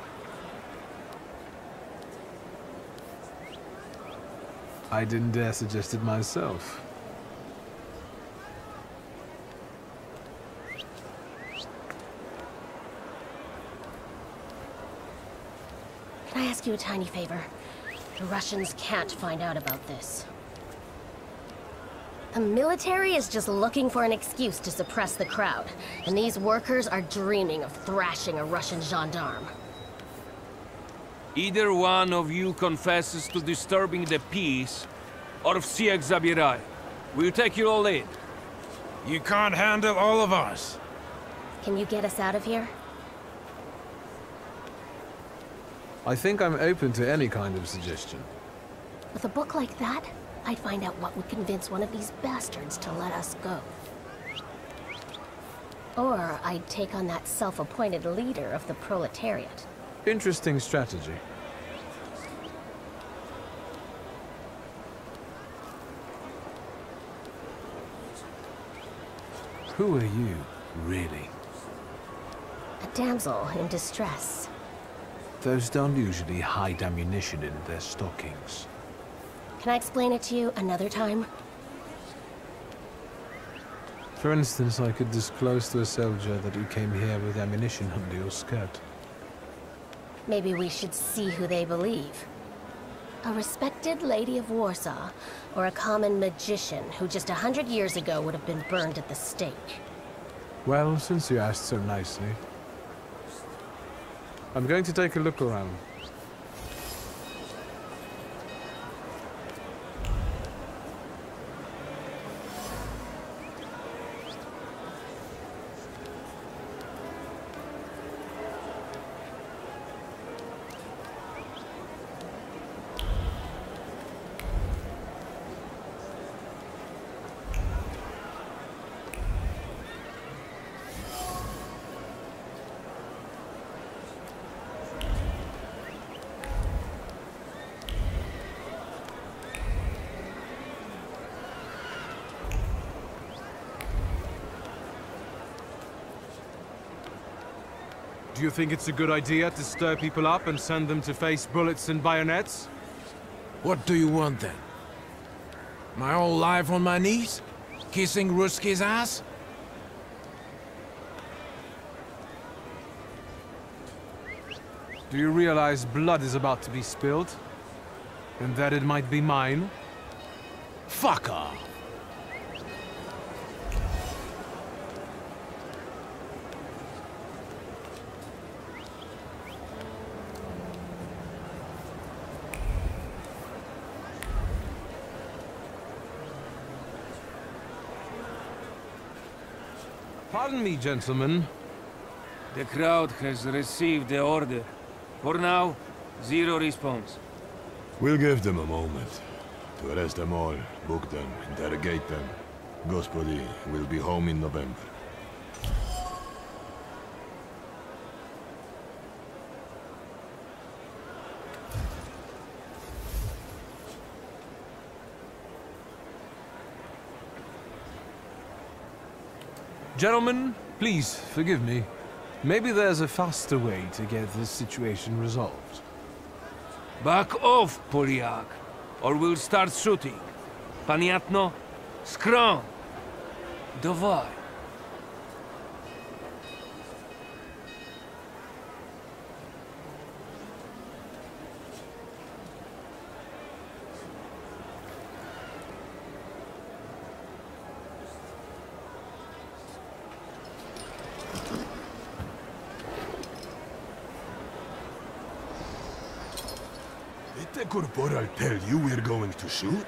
I didn't dare suggest it myself. Can I ask you a tiny favor? The Russians can't find out about this. The military is just looking for an excuse to suppress the crowd, and these workers are dreaming of thrashing a Russian gendarme. Either one of you confesses to disturbing the peace, or всех забирай. We'll take you all in. You can't handle all of us. Can you get us out of here? I think I'm open to any kind of suggestion. With a book like that, I'd find out what would convince one of these bastards to let us go. Or I'd take on that self-appointed leader of the proletariat. Interesting strategy. Who are you, really? A damsel in distress. Those don't usually hide ammunition in their stockings. Can I explain it to you another time? For instance, I could disclose to a soldier that you came here with ammunition under your skirt. Maybe we should see who they believe. A respected lady of Warsaw, or a common magician who just 100 years ago would have been burned at the stake. Well, since you asked so nicely, I'm going to take a look around. Do you think it's a good idea to stir people up and send them to face bullets and bayonets? What do you want then? My whole life on my knees? Kissing Ruski's ass? Do you realize blood is about to be spilled? And that it might be mine? Fuck off! Pardon me, gentlemen. The crowd has received the order. For now, zero response. We'll give them a moment. To arrest them all, book them, interrogate them. Gospodi will be home in November. Gentlemen, please, forgive me. Maybe there's a faster way to get this situation resolved. Back off, Polyak, or we'll start shooting. Paniatno? Skron! Dawaj. Did the corporal tell you we're going to shoot?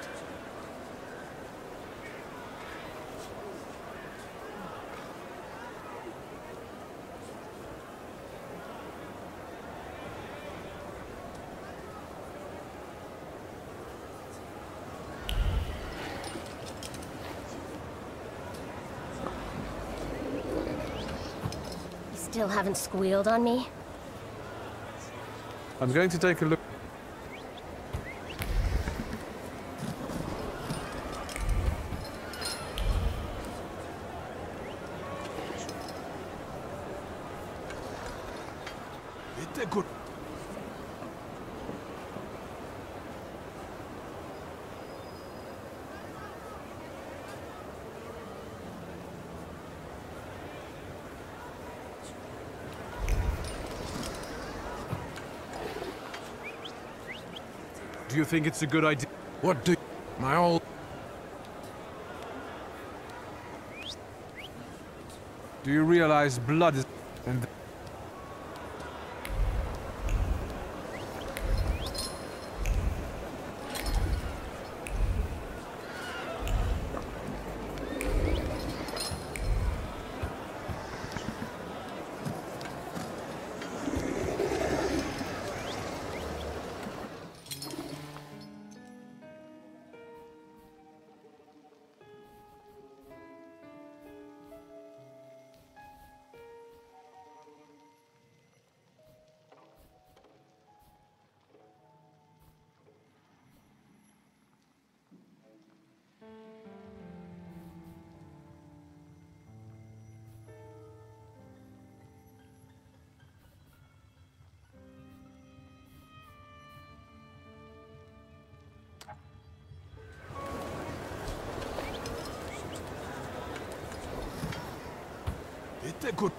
You still haven't squealed on me? I'm going to take a look. Do you think it's a good idea? What do... My whole... Do you realize blood is... and... The good...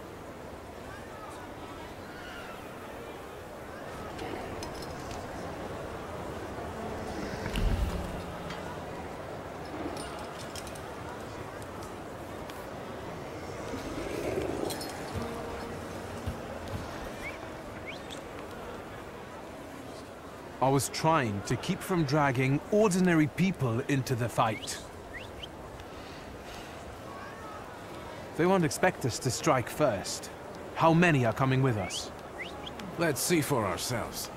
I was trying to keep from dragging ordinary people into the fight. They won't expect us to strike first. How many are coming with us? Let's see for ourselves.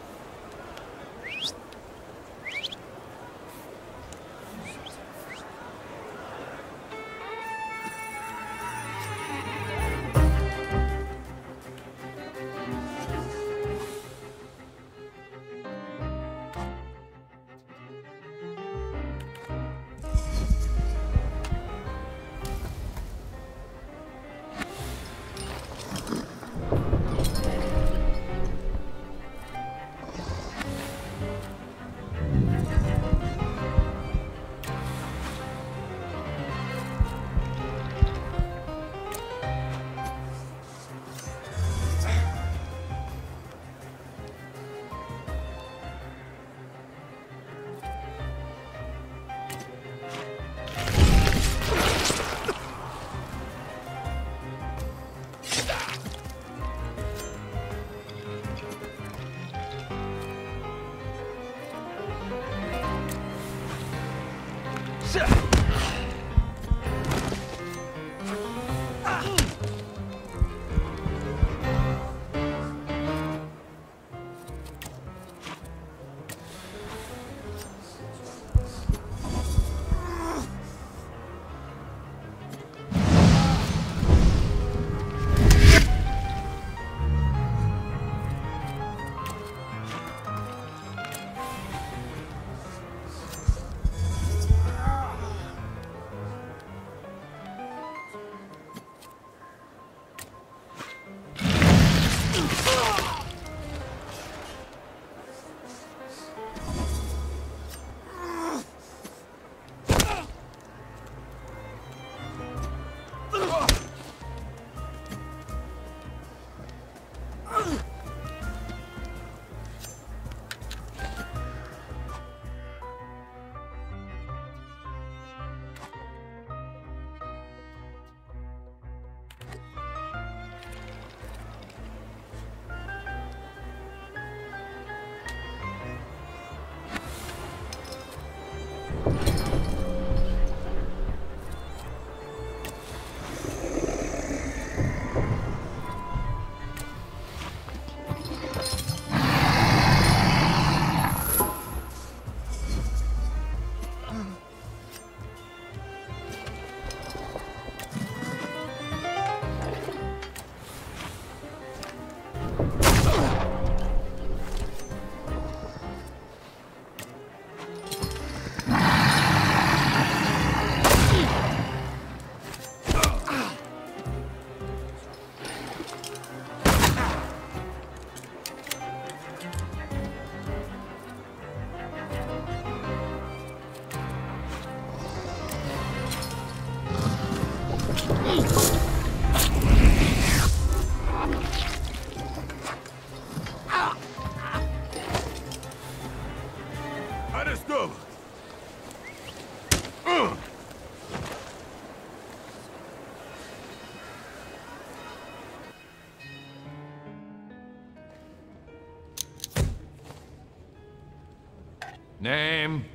Name?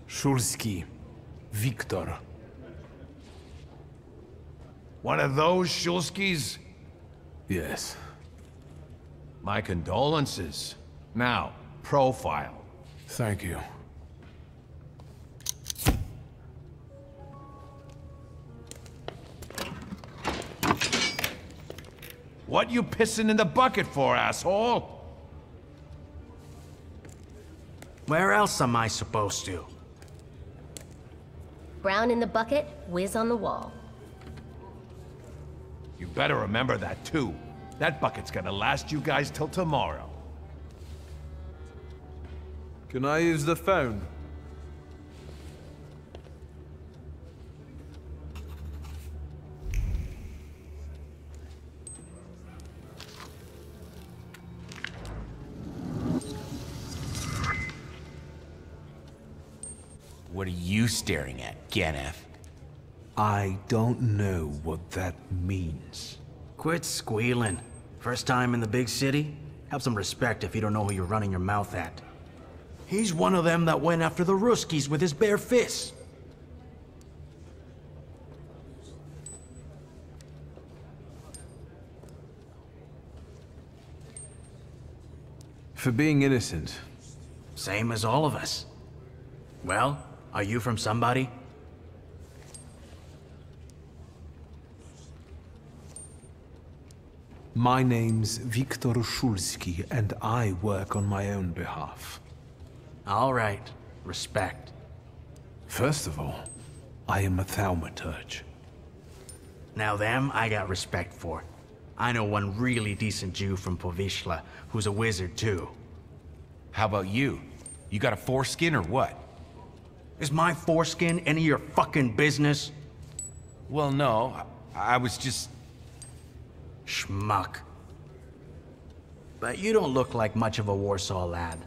Szulski. Victor. One of those Szulskis? Yes. My condolences. Now, profile. Thank you. What you pissing in the bucket for, asshole? Where else am I supposed to? Brown in the bucket, whiz on the wall. You better remember that, too. That bucket's gonna last you guys till tomorrow. Can I use the phone? What are you staring at, Ganef? I don't know what that means. Quit squealing. First time in the big city? Have some respect if you don't know who you're running your mouth at. He's one of them that went after the Ruskies with his bare fists. For being innocent. Same as all of us. Well, are you from somebody? My name's Victor Szulski, and I work on my own behalf. All right. Respect. First of all, I am a Thaumaturge. Now them, I got respect for. I know one really decent Jew from Povishla, who's a wizard too. How about you? You got a foreskin or what? Is my foreskin any of your fucking business? Well, no. I was just... Schmuck. But you don't look like much of a Warsaw lad.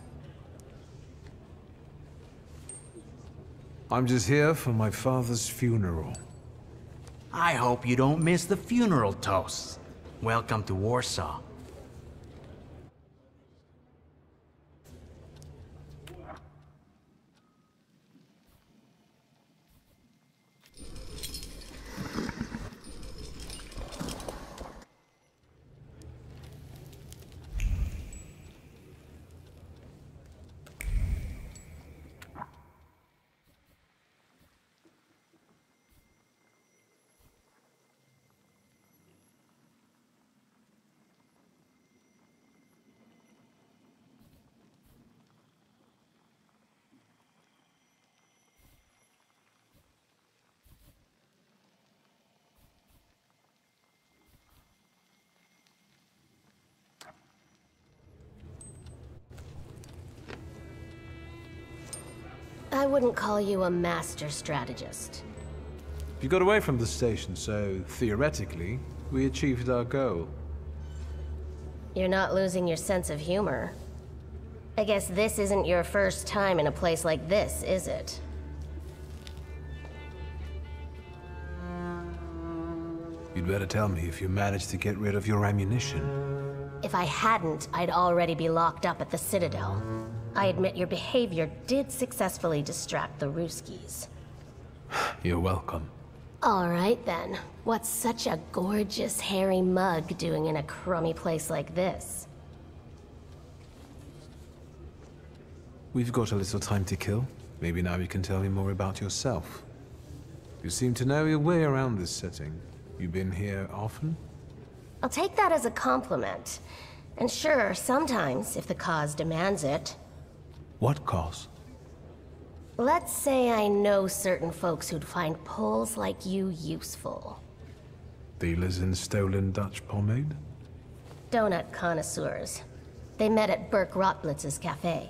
I'm just here for my father's funeral. I hope you don't miss the funeral toasts. Welcome to Warsaw. I wouldn't call you a master strategist. You got away from the station, so theoretically, we achieved our goal. You're not losing your sense of humor. I guess this isn't your first time in a place like this, is it? You'd better tell me if you managed to get rid of your ammunition. If I hadn't, I'd already be locked up at the Citadel. I admit your behavior did successfully distract the Ruskies. You're welcome. All right then. What's such a gorgeous, hairy mug doing in a crummy place like this? We've got a little time to kill. Maybe now you can tell me more about yourself. You seem to know your way around this setting. You been here often? I'll take that as a compliment. And sure, sometimes, if the cause demands it. What cause? Let's say I know certain folks who'd find poles like you useful. Dealers in stolen Dutch pomade? Donut connoisseurs. They met at Burke Rotblitz's cafe.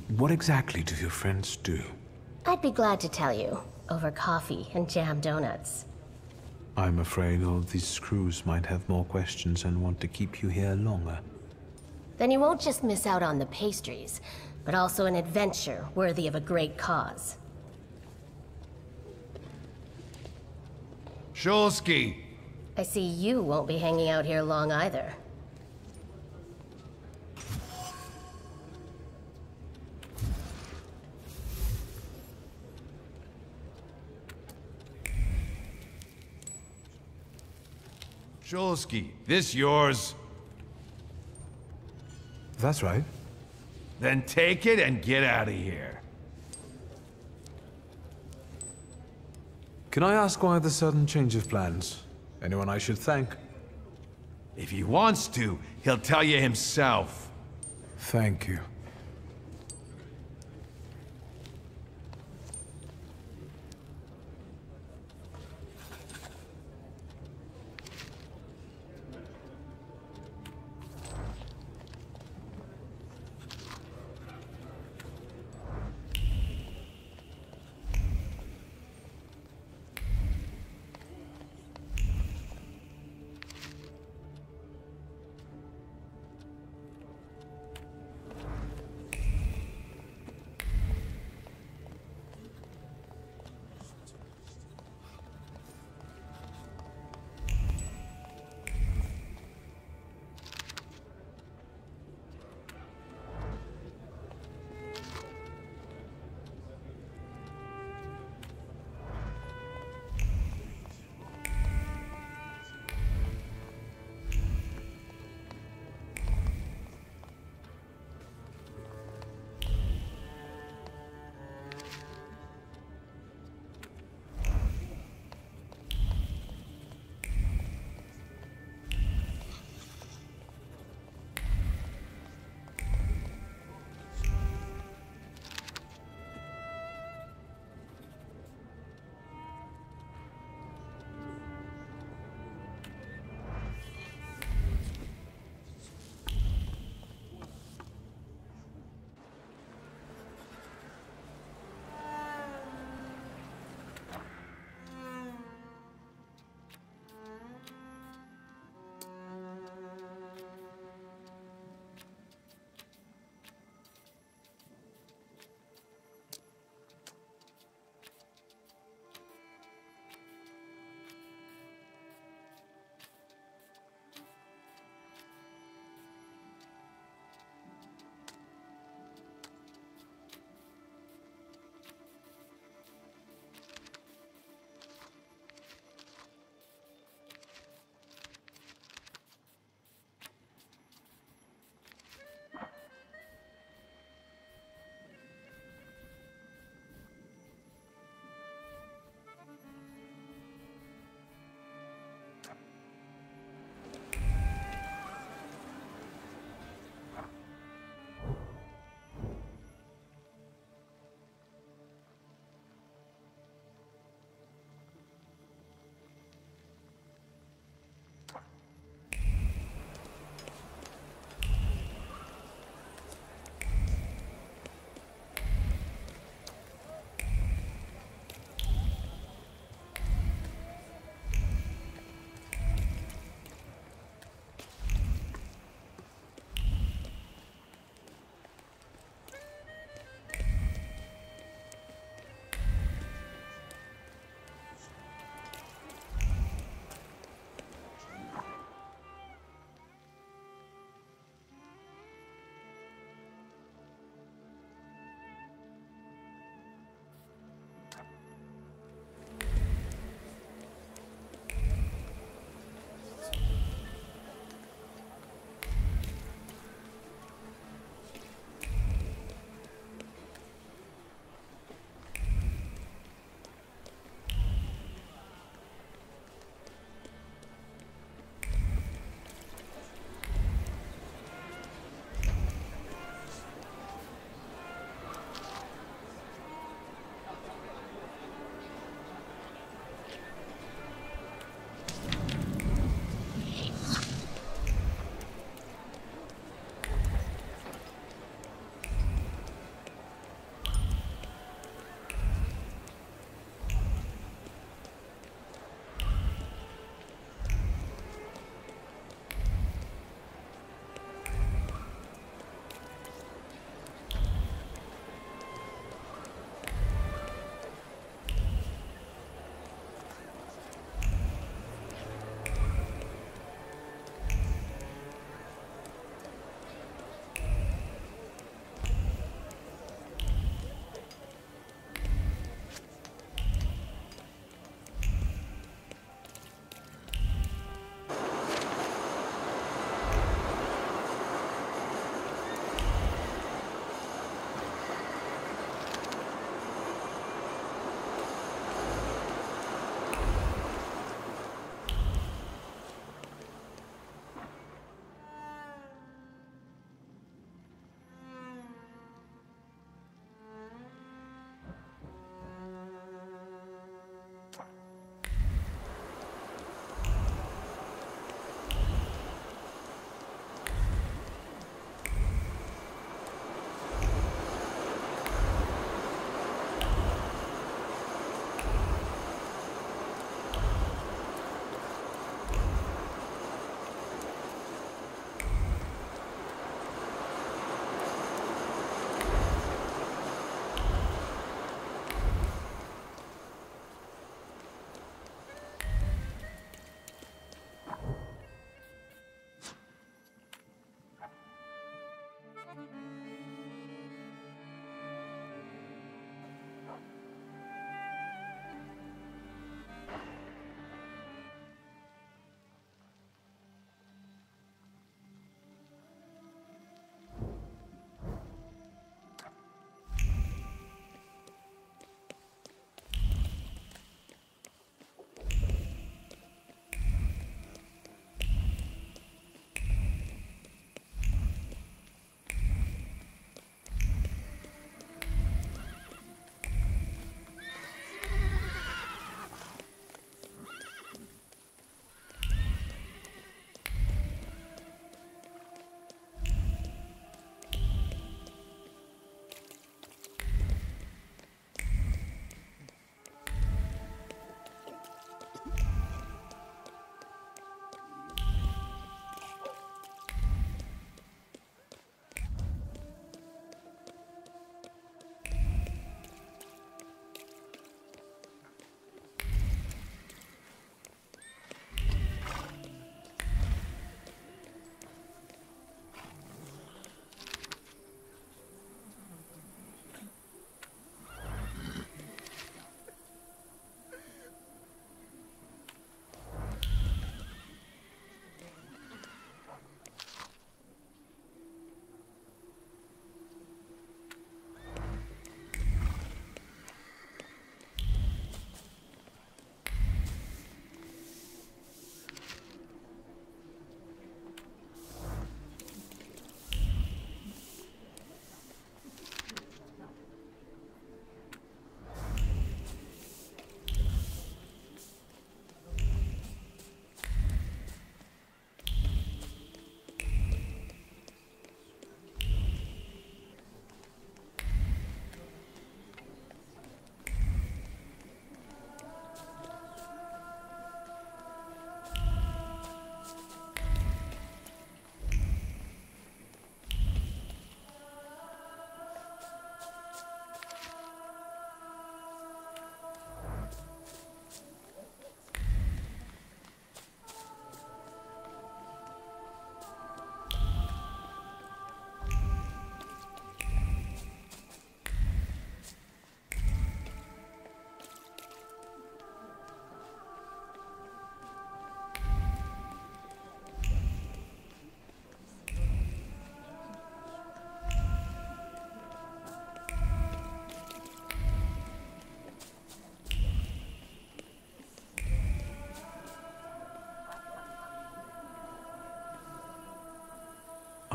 What exactly do your friends do? I'd be glad to tell you, over coffee and jam donuts. I'm afraid all these screws might have more questions and want to keep you here longer. Then you won't just miss out on the pastries, but also an adventure worthy of a great cause. Shulsky! I see you won't be hanging out here long either. Shulsky, this yours? That's right. Then take it and get out of here. Can I ask why the sudden change of plans? Anyone I should thank? If he wants to, he'll tell you himself. Thank you.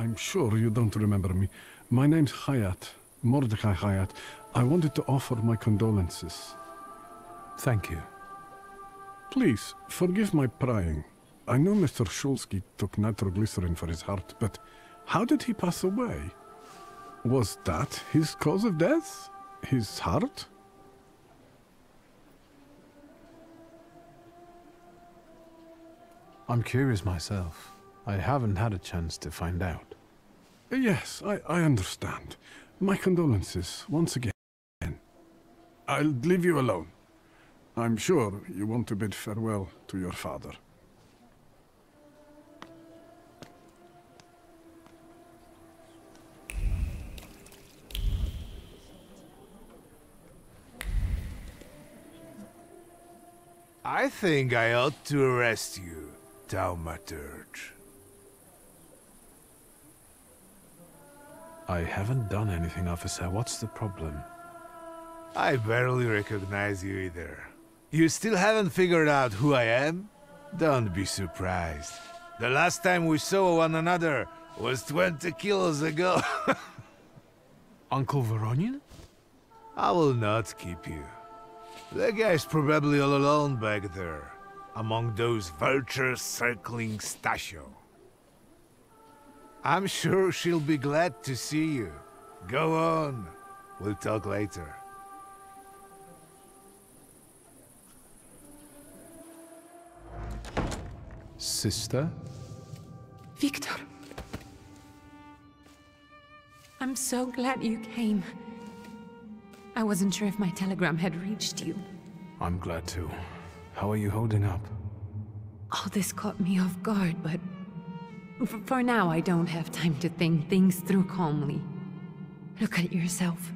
I'm sure you don't remember me. My name's Hayat, Mordecai Hayat. I wanted to offer my condolences. Thank you. Please, forgive my prying. I know Mr. Shulsky took nitroglycerin for his heart, but how did he pass away? Was that his cause of death? His heart? I'm curious myself. I haven't had a chance to find out. Yes, I understand. My condolences, once again. I'll leave you alone. I'm sure you want to bid farewell to your father. I think I ought to arrest you, Thaumaturge. I haven't done anything, officer. What's the problem? I barely recognize you either. You still haven't figured out who I am? Don't be surprised. The last time we saw one another was 20 kilos ago. Uncle Voronian? I will not keep you. The guy's probably all alone back there, among those vultures circling Stasio. I'm sure she'll be glad to see you. Go on. We'll talk later. Sister? Victor. I'm so glad you came. I wasn't sure if my telegram had reached you. I'm glad too. How are you holding up? All this caught me off guard, but for now I don't have time to think things through calmly. Look at yourself.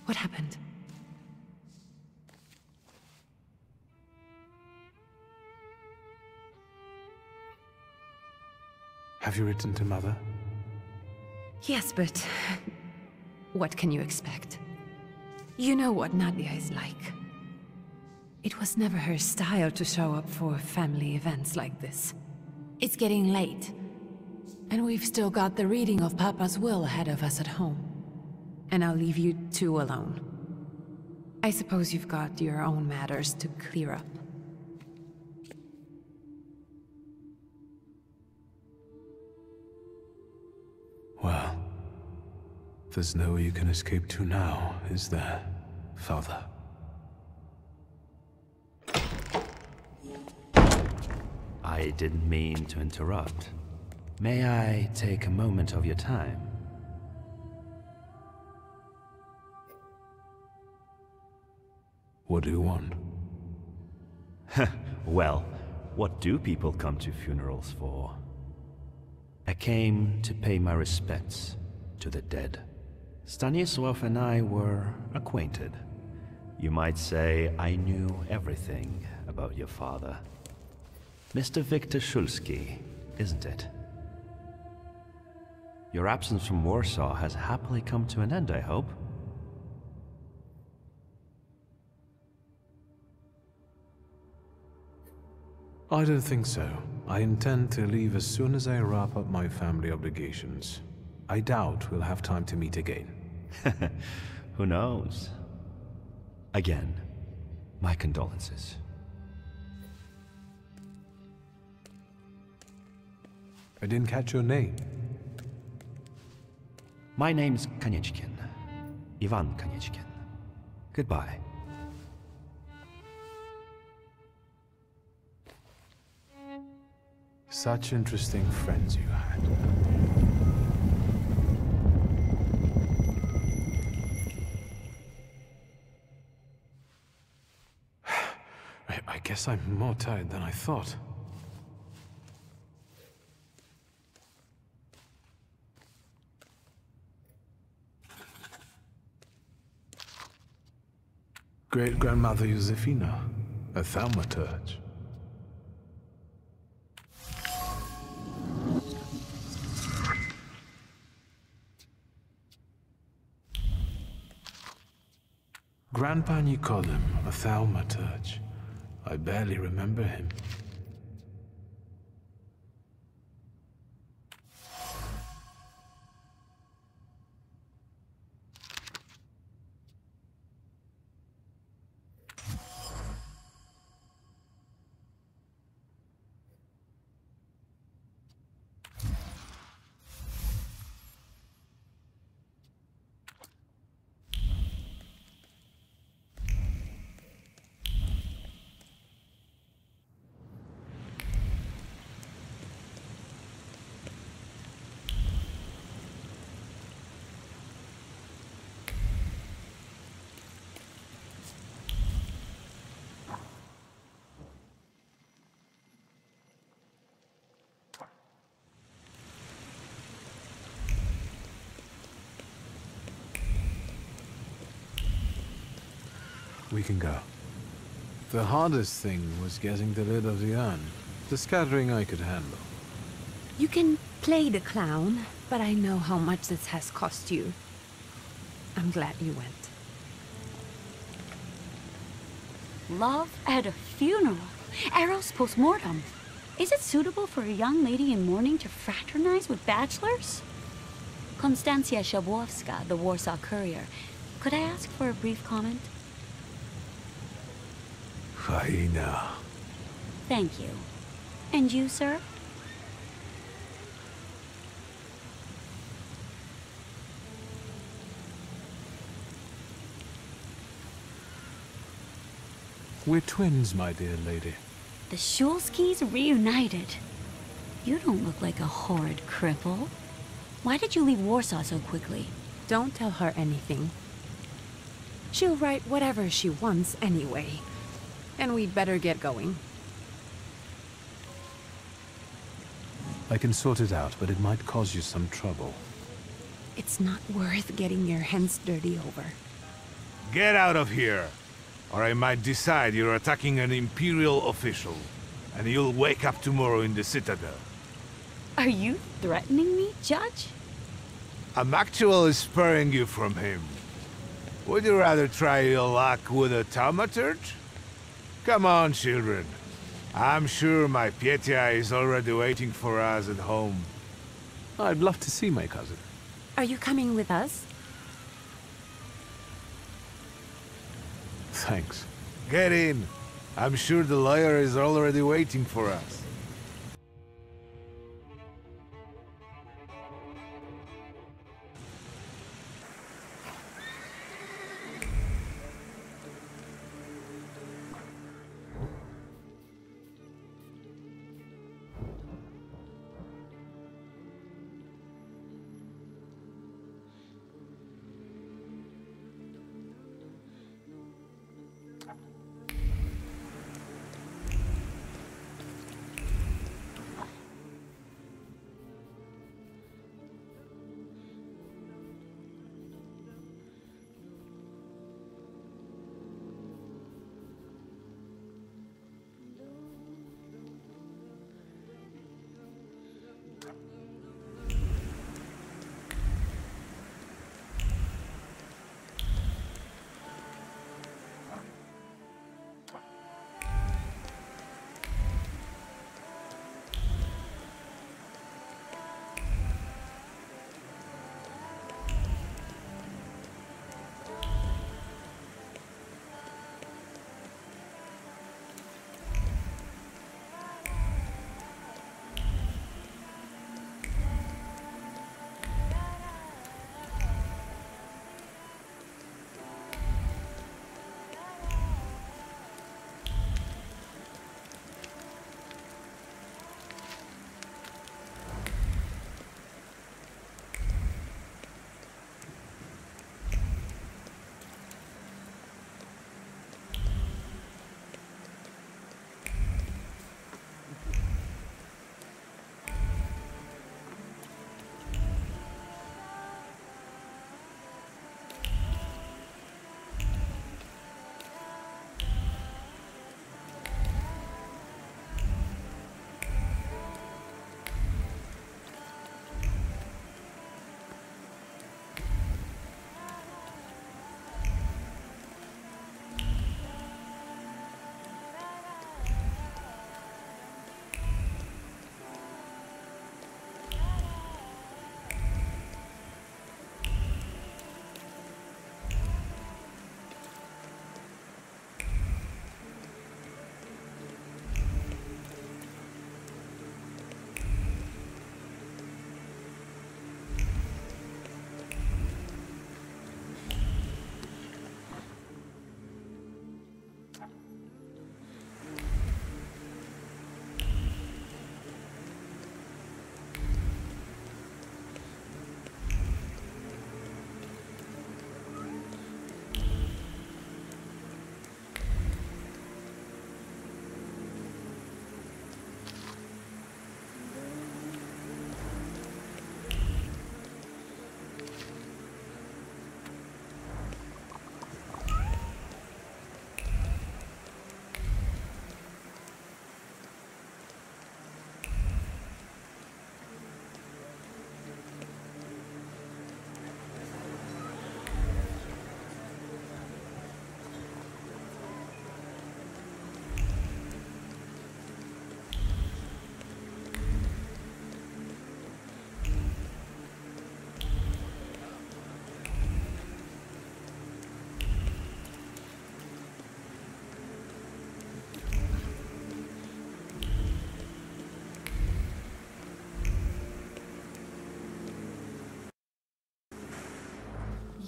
What happened? Have you written to Mother? Yes, but what can you expect? You know what Nadia is like. It was never her style to show up for family events like this. It's getting late, and we've still got the reading of Papa's will ahead of us at home. And I'll leave you two alone. I suppose you've got your own matters to clear up. Well, there's no way you can escape to now, is there, Father? I didn't mean to interrupt. May I take a moment of your time? What do you want? Well, what do people come to funerals for? I came to pay my respects to the dead. Stanisław and I were acquainted. You might say I knew everything about your father. Mr. Victor Shulsky, isn't it? Your absence from Warsaw has happily come to an end, I hope. I don't think so. I intend to leave as soon as I wrap up my family obligations. I doubt we'll have time to meet again. Who knows? Again, my condolences. I didn't catch your name. My name's Kaniechkin. Ivan Kaniechkin. Goodbye. Such interesting friends you had. I guess I'm more tired than I thought. Great-grandmother Josefina, a thaumaturge. Grandpa Nikodem, a thaumaturge. I barely remember him. We can go. The hardest thing was getting the lid of the urn. The scattering I could handle. You can play the clown, but I know how much this has cost you. I'm glad you went. Love at a funeral. Eros post-mortem. Is it suitable for a young lady in mourning to fraternize with bachelors? Konstancja Shabłowska, the Warsaw Courier. Could I ask for a brief comment? Faina. Thank you. And you, sir? We're twins, my dear lady. The Shulskis reunited. You don't look like a horrid cripple. Why did you leave Warsaw so quickly? Don't tell her anything. She'll write whatever she wants anyway. And we'd better get going. I can sort it out, but it might cause you some trouble. It's not worth getting your hands dirty over. Get out of here! Or I might decide you're attacking an Imperial official. And you'll wake up tomorrow in the Citadel. Are you threatening me, Judge? I'm actually spurring you from him. Would you rather try your luck with a Thaumaturge? Come on, children. I'm sure my Pietia is already waiting for us at home. I'd love to see my cousin. Are you coming with us? Thanks. Get in. I'm sure the lawyer is already waiting for us.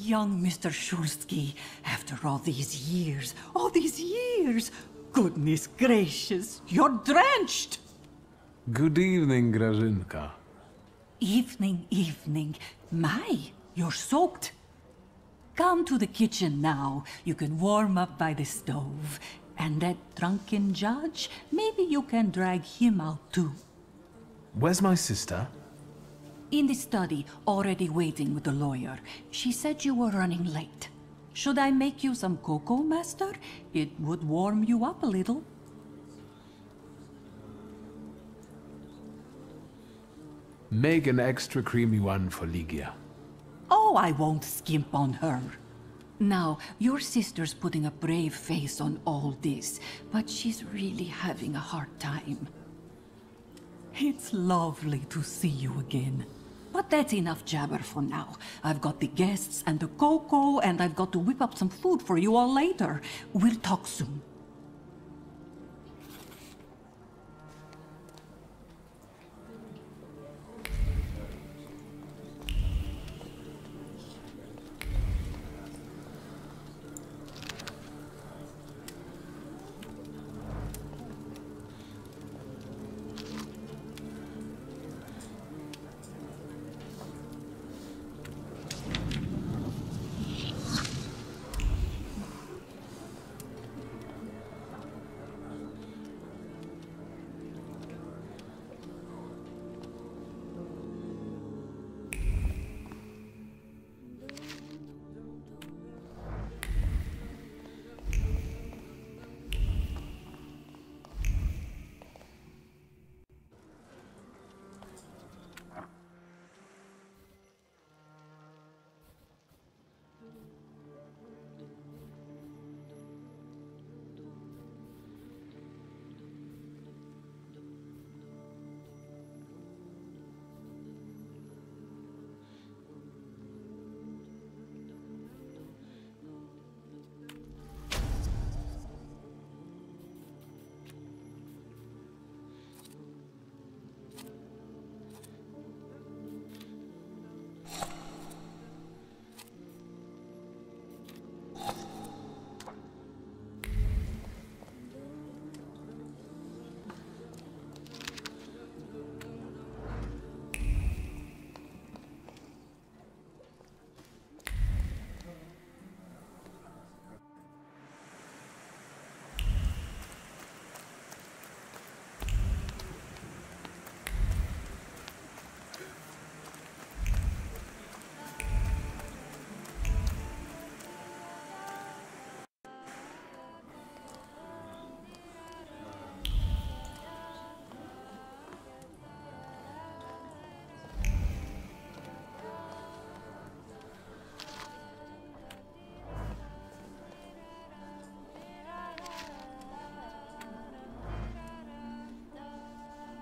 young Mr. Shulsky, after all these years, all these years! Goodness gracious, you're drenched! Good evening, Grażynka. Evening, evening. My, you're soaked. Come to the kitchen now. You can warm up by the stove. And that drunken judge, maybe you can drag him out too. Where's my sister? In the study, already waiting with the lawyer. She said you were running late. Should I make you some cocoa, Master? It would warm you up a little. Make an extra creamy one for Ligia. Oh, I won't skimp on her. Now, your sister's putting a brave face on all this, but she's really having a hard time. It's lovely to see you again. But that's enough jabber for now. I've got the guests and the cocoa, and I've got to whip up some food for you all later. We'll talk soon.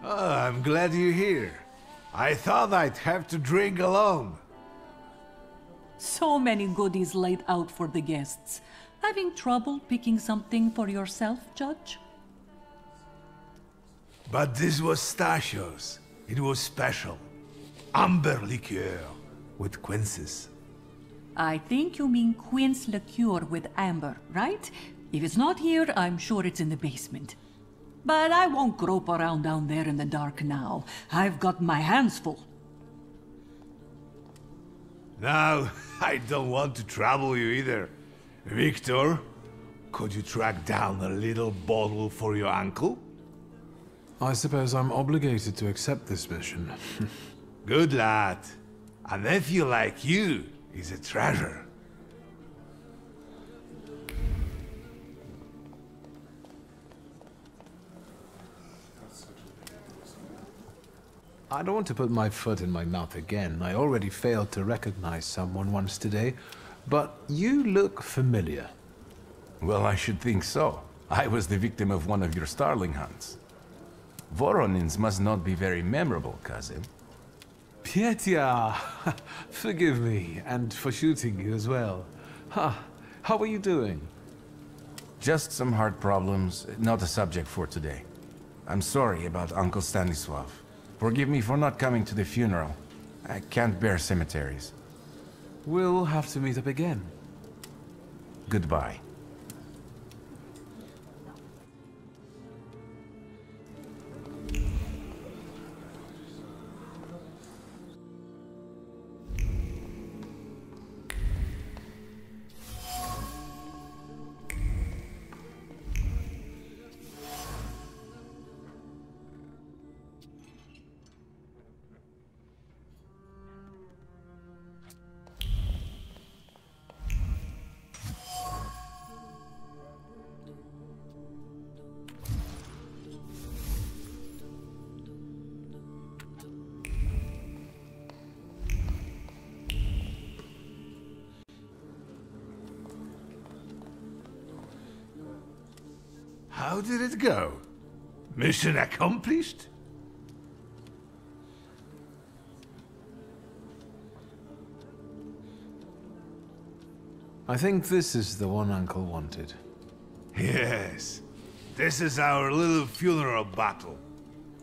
Oh, I'm glad you're here. I thought I'd have to drink alone. So many goodies laid out for the guests. Having trouble picking something for yourself, Judge? But this was Stashio's. It was special. Amber liqueur with quinces. I think you mean quince liqueur with amber, right? If it's not here, I'm sure it's in the basement. But I won't grope around down there in the dark now. I've got my hands full. Now, I don't want to trouble you either. Victor, could you track down a little bottle for your uncle? I suppose I'm obligated to accept this mission. Good lad. A nephew like you is a treasure. I don't want to put my foot in my mouth again. I already failed to recognize someone once today, but you look familiar. Well, I should think so. I was the victim of one of your starling hunts. Voronins must not be very memorable, cousin. Pietya! Forgive me, and for shooting you as well. How are you doing? Just some heart problems, not a subject for today. I'm sorry about Uncle Stanislav. Forgive me for not coming to the funeral. I can't bear cemeteries. We'll have to meet up again. Goodbye. How did it go? Mission accomplished? I think this is the one Uncle wanted. Yes. This is our little funeral battle.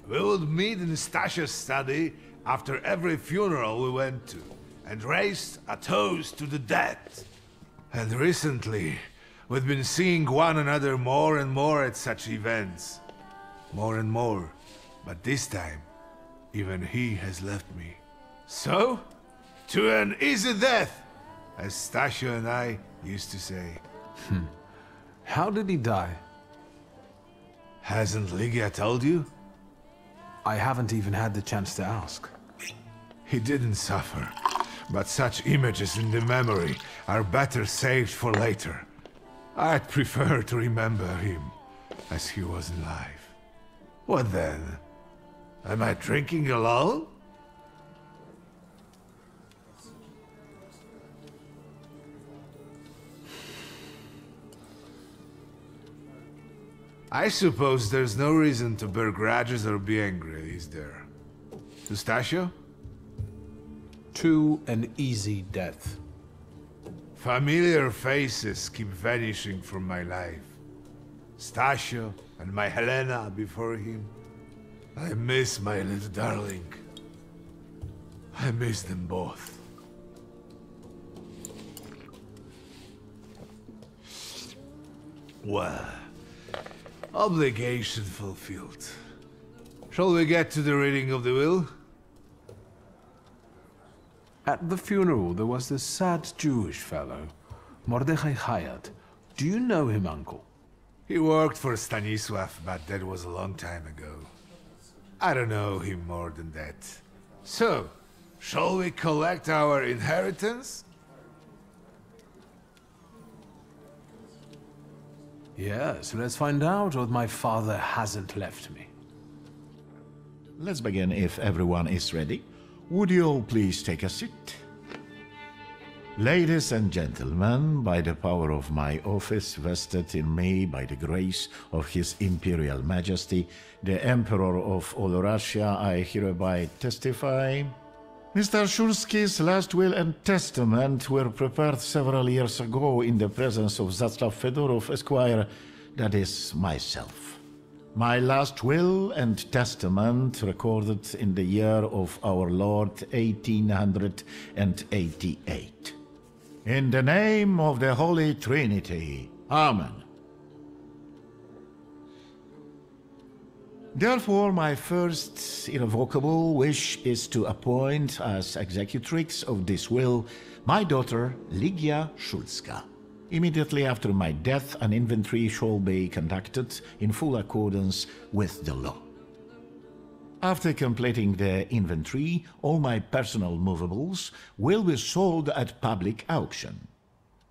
We would meet in Stasha's study after every funeral we went to, and raised a toast to the dead. And recently, we've been seeing one another more and more at such events. More and more. But this time, even he has left me. So, to an easy death, as Stasha and I used to say. How did he die? Hasn't Lygia told you? I haven't even had the chance to ask. He didn't suffer, but such images in the memory are better saved for later. I'd prefer to remember him as he was alive. What then? Am I drinking alone? I suppose there's no reason to bear grudges or be angry, is there? Eustacio? To an easy death. Familiar faces keep vanishing from my life. Stasio and my Helena before him. I miss my little darling. I miss them both. Well, obligation fulfilled. Shall we get to the reading of the will? At the funeral, there was this sad Jewish fellow, Mordechai Hayat. Do you know him, Uncle? He worked for Stanisław, but that was a long time ago. I don't know him more than that. So, shall we collect our inheritance? Yes, let's find out what my father hasn't left me. Let's begin if everyone is ready. Would you all please take a seat? Ladies and gentlemen, by the power of my office vested in me by the grace of His Imperial Majesty, the Emperor of all Russia, I hereby testify. Mr. Szulski's last will and testament were prepared several years ago in the presence of Zaclav Fedorov, Esquire, that is, myself. My last will and testament recorded in the year of our Lord 1888. In the name of the Holy Trinity. Amen. Therefore, my first irrevocable wish is to appoint as executrix of this will my daughter Lygia Szulska. Immediately after my death, an inventory shall be conducted in full accordance with the law. After completing the inventory, all my personal movables will be sold at public auction.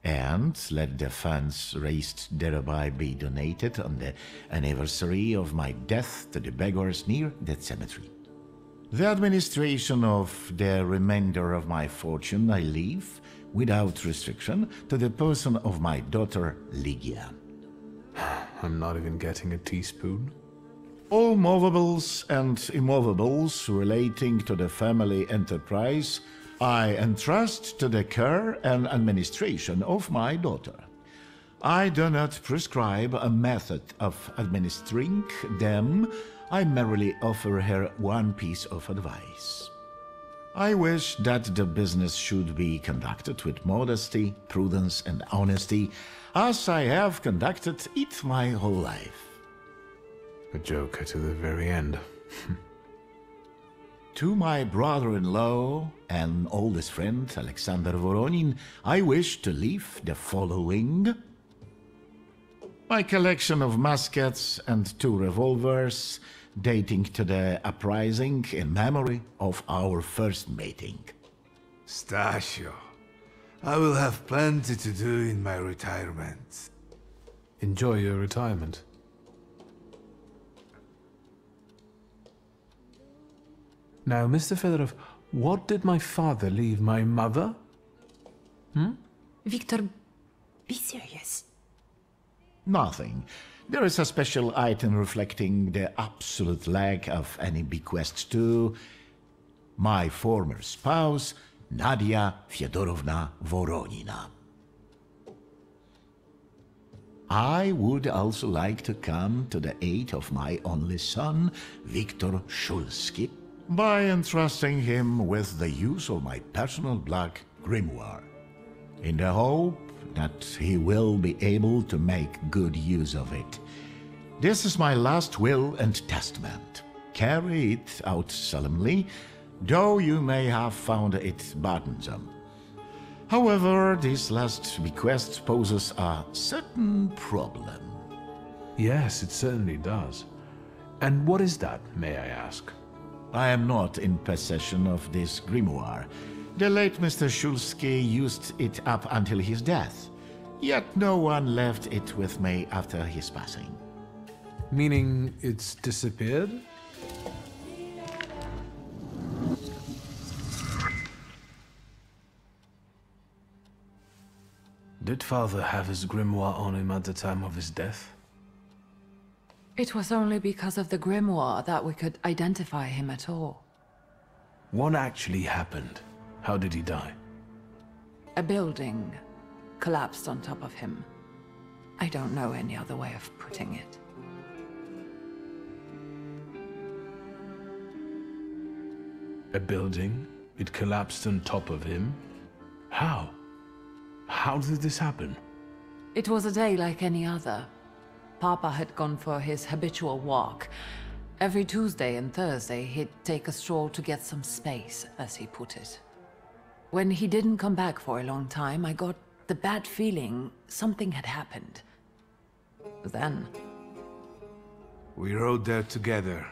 And let the funds raised thereby be donated on the anniversary of my death to the beggars near that cemetery. The administration of the remainder of my fortune I leave, without restriction, to the person of my daughter Lygia. I'm not even getting a teaspoon. All movables and immovables relating to the family enterprise I entrust to the care and administration of my daughter. I do not prescribe a method of administering them. I merely offer her one piece of advice. I wish that the business should be conducted with modesty, prudence, and honesty, as I have conducted it my whole life. A joker to the very end. To my brother-in-law and oldest friend, Alexander Voronin, I wish to leave the following: my collection of muskets and 2 revolvers, dating to the uprising in memory of our first meeting. Stasio, I will have plenty to do in my retirement. Enjoy your retirement. Now, Mr. Fedorov, what did my father leave my mother? Victor, be serious. Nothing. There is a special item reflecting the absolute lack of any bequest to my former spouse, Nadia Fyodorovna Voronina. I would also like to come to the aid of my only son, Viktor Shulsky, by entrusting him with the use of my personal black grimoire, in the hope that he will be able to make good use of it. This is my last will and testament. Carry it out solemnly, though you may have found it burdensome. However, this last bequest poses a certain problem. Yes, it certainly does. And what is that, may I ask? I am not in possession of this grimoire. The late Mr. Shulsky used it up until his death, yet no one left it with me after his passing. Meaning it's disappeared? Did father have his grimoire on him at the time of his death? It was only because of the grimoire that we could identify him at all. What actually happened? How did he die? A building collapsed on top of him. I don't know any other way of putting it. A building? It collapsed on top of him? How? How did this happen? It was a day like any other. Papa had gone for his habitual walk. Every Tuesday and Thursday, he'd take a stroll to get some space, as he put it. When he didn't come back for a long time, I got the bad feeling something had happened. Then... we rode there together.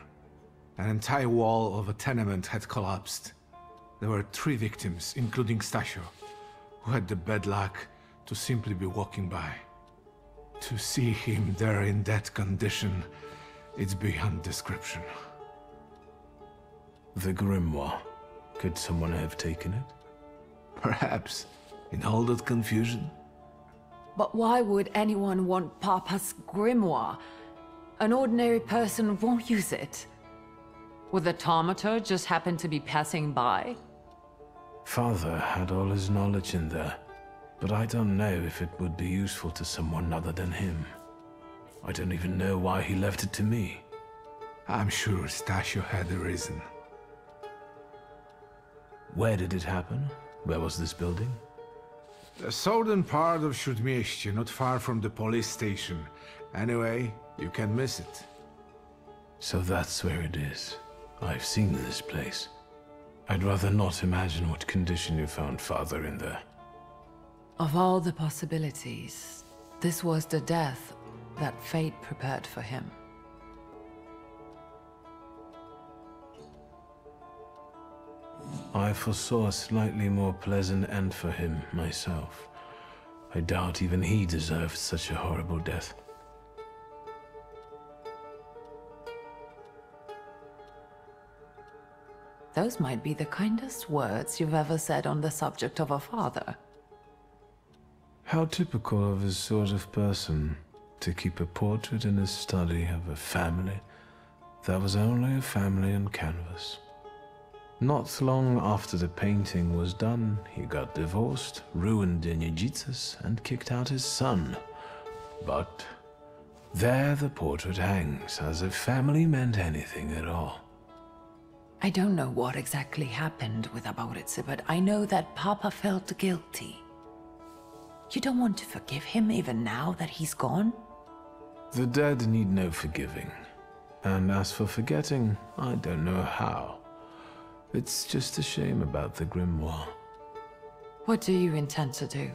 An entire wall of a tenement had collapsed. There were 3 victims, including Stasio, who had the bad luck to simply be walking by. To see him there in that condition, it's beyond description. The grimoire. Could someone have taken it? Perhaps, in all that confusion. But why would anyone want Papa's grimoire? An ordinary person won't use it. Would the Thaumaturge just happen to be passing by? Father had all his knowledge in there, but I don't know if it would be useful to someone other than him. I don't even know why he left it to me. I'm sure Stasio had a reason. Where did it happen? Where was this building? The southern part of Śródmieście, not far from the police station. Anyway, you can miss it. So that's where it is. I've seen this place. I'd rather not imagine what condition you found father in there. Of all the possibilities, this was the death that fate prepared for him. I foresaw a slightly more pleasant end for him myself. I doubt even he deserved such a horrible death. Those might be the kindest words you've ever said on the subject of a father. How typical of his sort of person to keep a portrait in his study of a family that was only a family on canvas. Not long after the painting was done, he got divorced, ruined Denijitsis, and kicked out his son. But there the portrait hangs, as if family meant anything at all. I don't know what exactly happened with Aboritse, but I know that Papa felt guilty. You don't want to forgive him even now that he's gone? The dead need no forgiving. And as for forgetting, I don't know how. It's just a shame about the grimoire. What do you intend to do?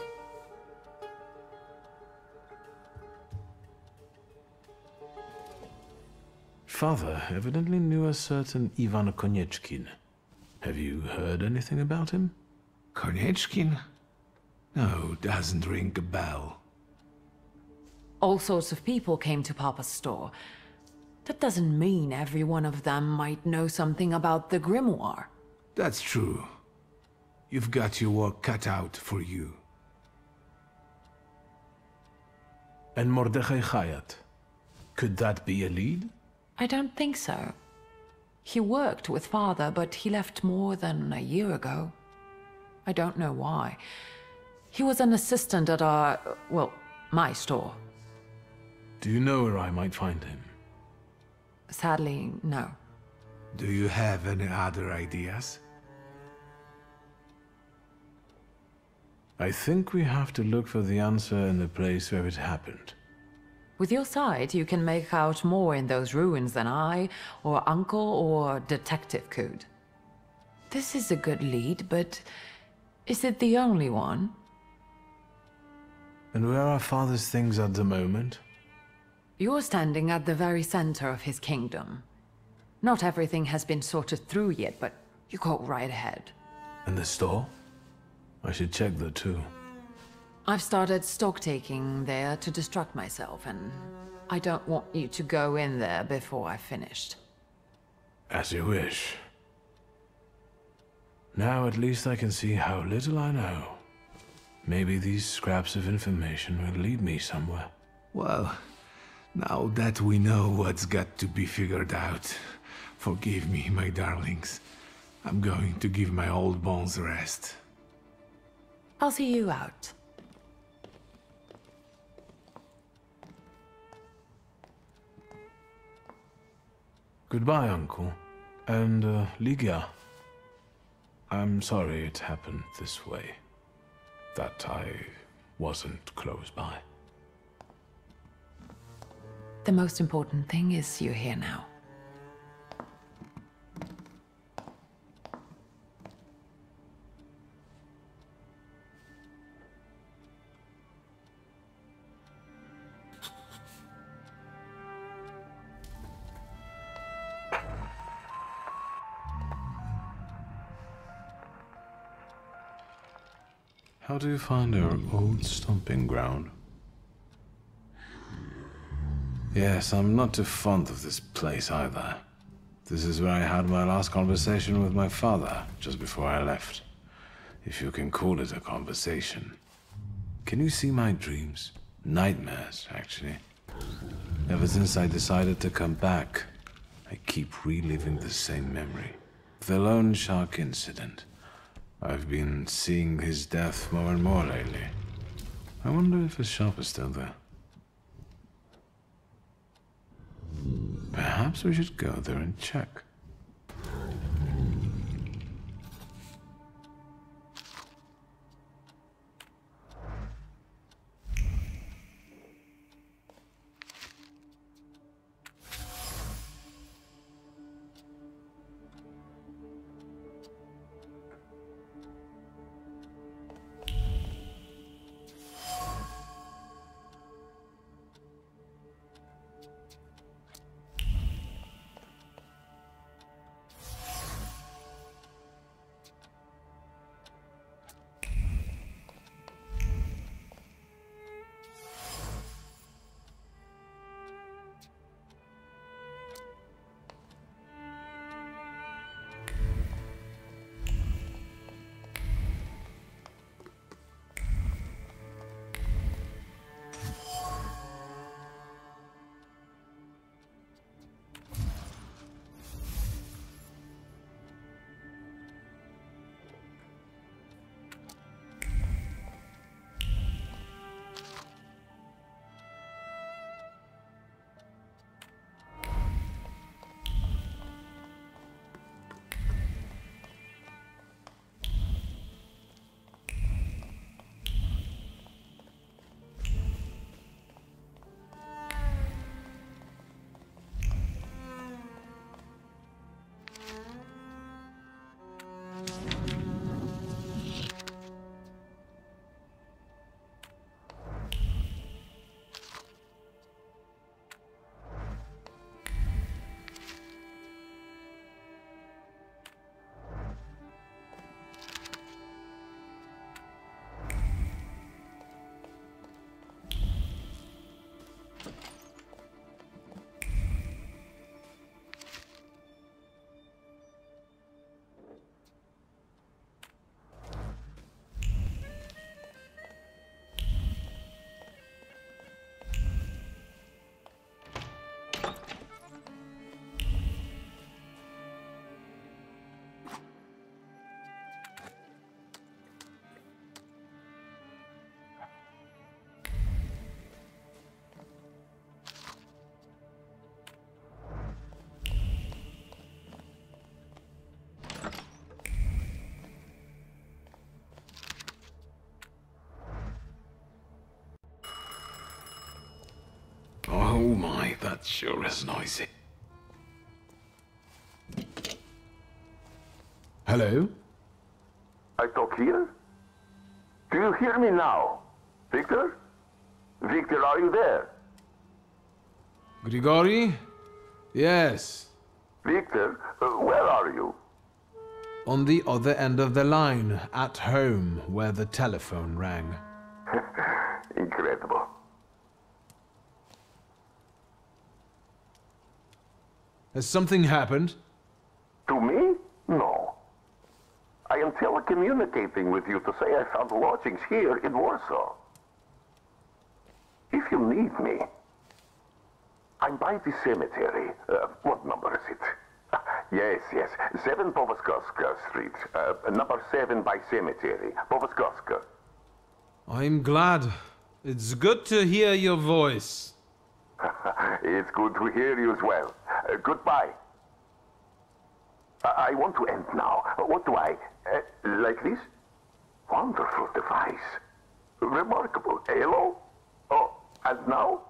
Father evidently knew a certain Ivan Konieczkin. Have you heard anything about him? Konieczkin? No, doesn't ring a bell. All sorts of people came to Papa's store. That doesn't mean every one of them might know something about the grimoire. That's true. You've got your work cut out for you. And Mordechai Chayat. Could that be a lead? I don't think so. He worked with Father, but he left more than a year ago. I don't know why. He was an assistant at my store. Do you know where I might find him? Sadly, no. Do you have any other ideas? I think we have to look for the answer in the place where it happened. With your sight, you can make out more in those ruins than I, or Uncle, or Detective could. This is a good lead, but is it the only one? And where are Father's things at the moment? You're standing at the very center of his kingdom. Not everything has been sorted through yet, but you go right ahead. And the store? I should check that too. I've started stock-taking there to distract myself, and I don't want you to go in there before I've finished. As you wish. Now at least I can see how little I know. Maybe these scraps of information will lead me somewhere. Well, now that we know what's got to be figured out, forgive me, my darlings. I'm going to give my old bones a rest. I'll see you out. Goodbye, Uncle. And, Ligia. I'm sorry it happened this way. That I wasn't close by. The most important thing is you're here now. How do you find our old stomping ground? Yes, I'm not too fond of this place either. This is where I had my last conversation with my father, just before I left. If you can call it a conversation. Can you see my dreams? Nightmares, actually. Ever since I decided to come back, I keep reliving the same memory. The loan shark incident. I've been seeing his death more and more lately. I wonder if his shop is still there. Perhaps we should go there and check. That sure is noisy. Hello? I talk here? Do you hear me now? Victor? Victor, are you there? Grigori? Yes. Victor, where are you? On the other end of the line, at home, where the telephone rang. Incredible. Has something happened? To me? No. I am telecommunicating with you to say I found lodgings here in Warsaw. If you need me, I'm by the cemetery. What number is it? Yes, 7 Powaskowska Street. Number 7 by cemetery. Powaskowska. I'm glad. It's good to hear your voice. It's good to hear you as well. Goodbye. I want to end now. What do I... like this? Wonderful device. Remarkable. Hello? Oh, and now?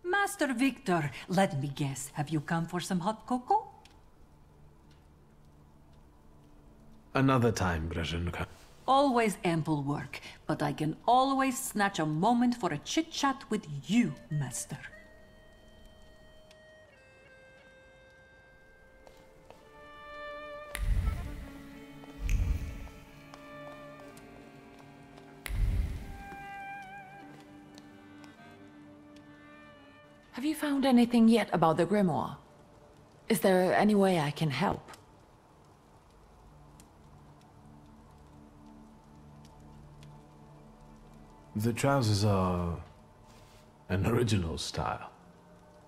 Master Victor, let me guess. Have you come for some hot cocoa? Another time, Grażynka. Always ample work, but I can always snatch a moment for a chit-chat with you, Master. Have you found anything yet about the grimoire? Is there any way I can help? The trousers are an original style.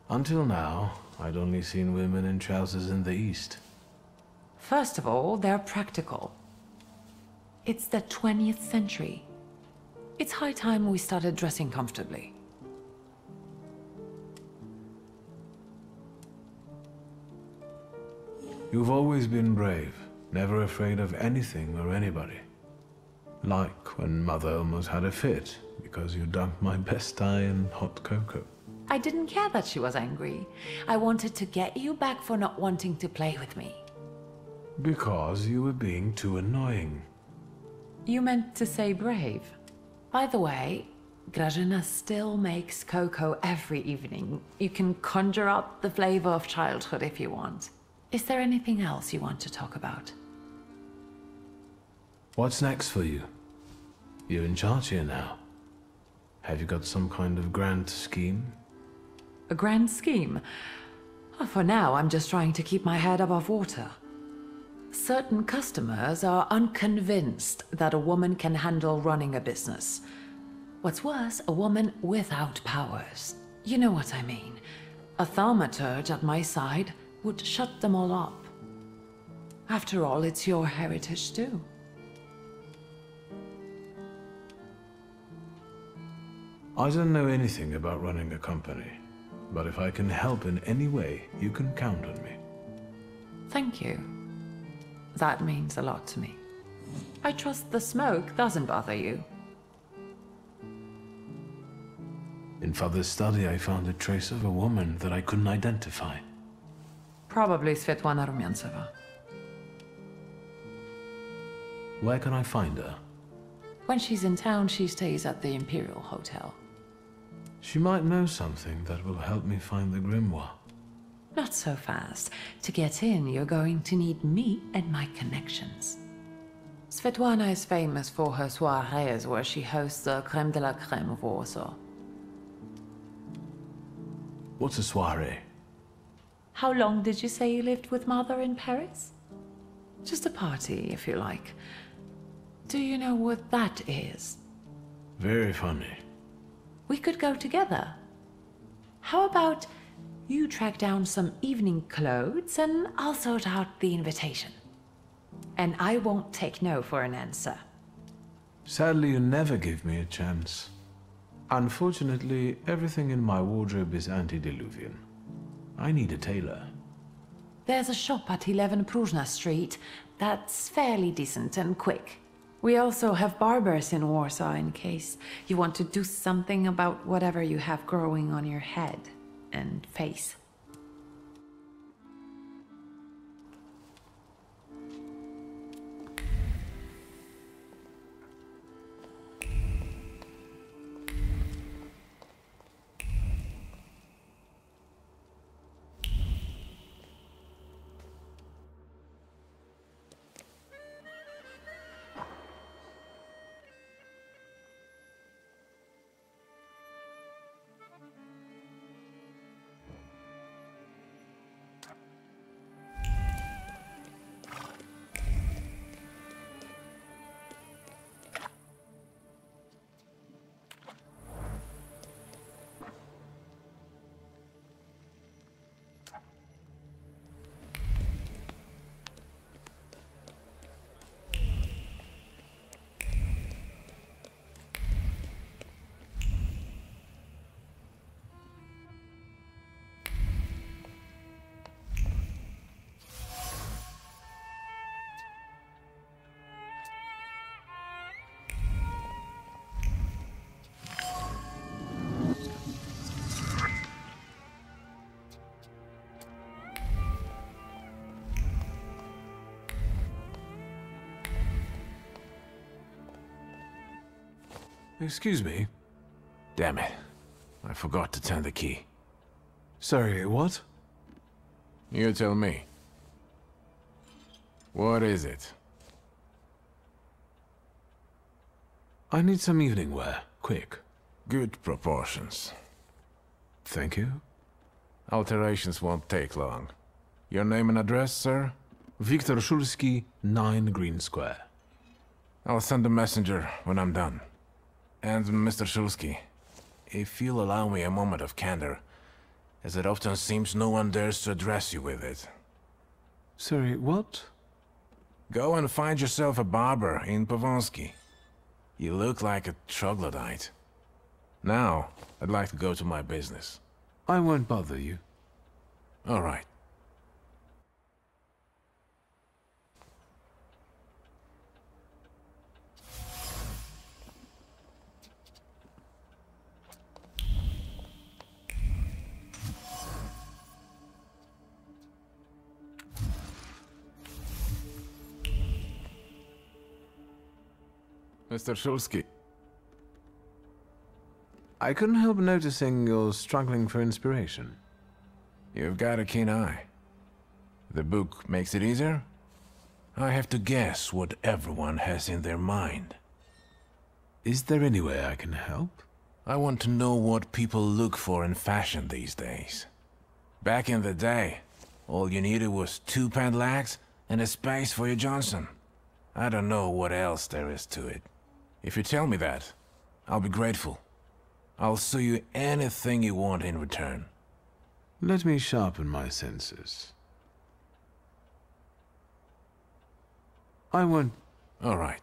Until now, I'd only seen women in trousers in the East. First of all, they're practical. It's the 20th century. It's high time we started dressing comfortably. You've always been brave, never afraid of anything or anybody. Like when Mother almost had a fit because you dumped my best tie in hot cocoa. I didn't care that she was angry. I wanted to get you back for not wanting to play with me. Because you were being too annoying. You meant to say brave. By the way, Grażyna still makes cocoa every evening. You can conjure up the flavor of childhood if you want. Is there anything else you want to talk about? What's next for you? You're in charge here now. Have you got some kind of grand scheme? A grand scheme? Oh, for now, I'm just trying to keep my head above water. Certain customers are unconvinced that a woman can handle running a business. What's worse, a woman without powers. You know what I mean. A thaumaturge at my side would shut them all up. After all, it's your heritage too. I don't know anything about running a company, but if I can help in any way, you can count on me. Thank you. That means a lot to me. I trust the smoke doesn't bother you. In Father's study, I found a trace of a woman that I couldn't identify. Probably Svetlana Rumyantseva. Where can I find her? When she's in town, she stays at the Imperial Hotel. She might know something that will help me find the grimoire. Not so fast. To get in, you're going to need me and my connections. Svetlana is famous for her soirees where she hosts the crème de la crème of Warsaw. What's a soiree? How long did you say you lived with Mother in Paris? Just a party, if you like. Do you know what that is? Very funny. We could go together. How about you track down some evening clothes and I'll sort out the invitation? And I won't take no for an answer. Sadly, you never give me a chance. Unfortunately, everything in my wardrobe is antediluvian. I need a tailor. There's a shop at 11 Prusna Street that's fairly decent and quick. We also have barbers in Warsaw in case you want to do something about whatever you have growing on your head and face. Excuse me? Damn it. I forgot to turn the key. Sorry, what? You tell me. What is it? I need some evening wear, quick. Good proportions. Thank you. Alterations won't take long. Your name and address, sir? Viktor Szulski, 9 Green Square. I'll send a messenger when I'm done. And Mr. Szulski, if you'll allow me a moment of candor, as it often seems no one dares to address you with it. Sorry, what? Go and find yourself a barber in Pavonsky. You look like a troglodyte. Now, I'd like to go to my business. I won't bother you. All right. Mr. Szulski. I couldn't help noticing you're struggling for inspiration. You've got a keen eye. The book makes it easier? I have to guess what everyone has in their mind. Is there any way I can help? I want to know what people look for in fashion these days. Back in the day, all you needed was 2 pant-legs and a space for your Johnson. I don't know what else there is to it. If you tell me that, I'll be grateful. I'll sew you anything you want in return. Let me sharpen my senses. I won't... All right.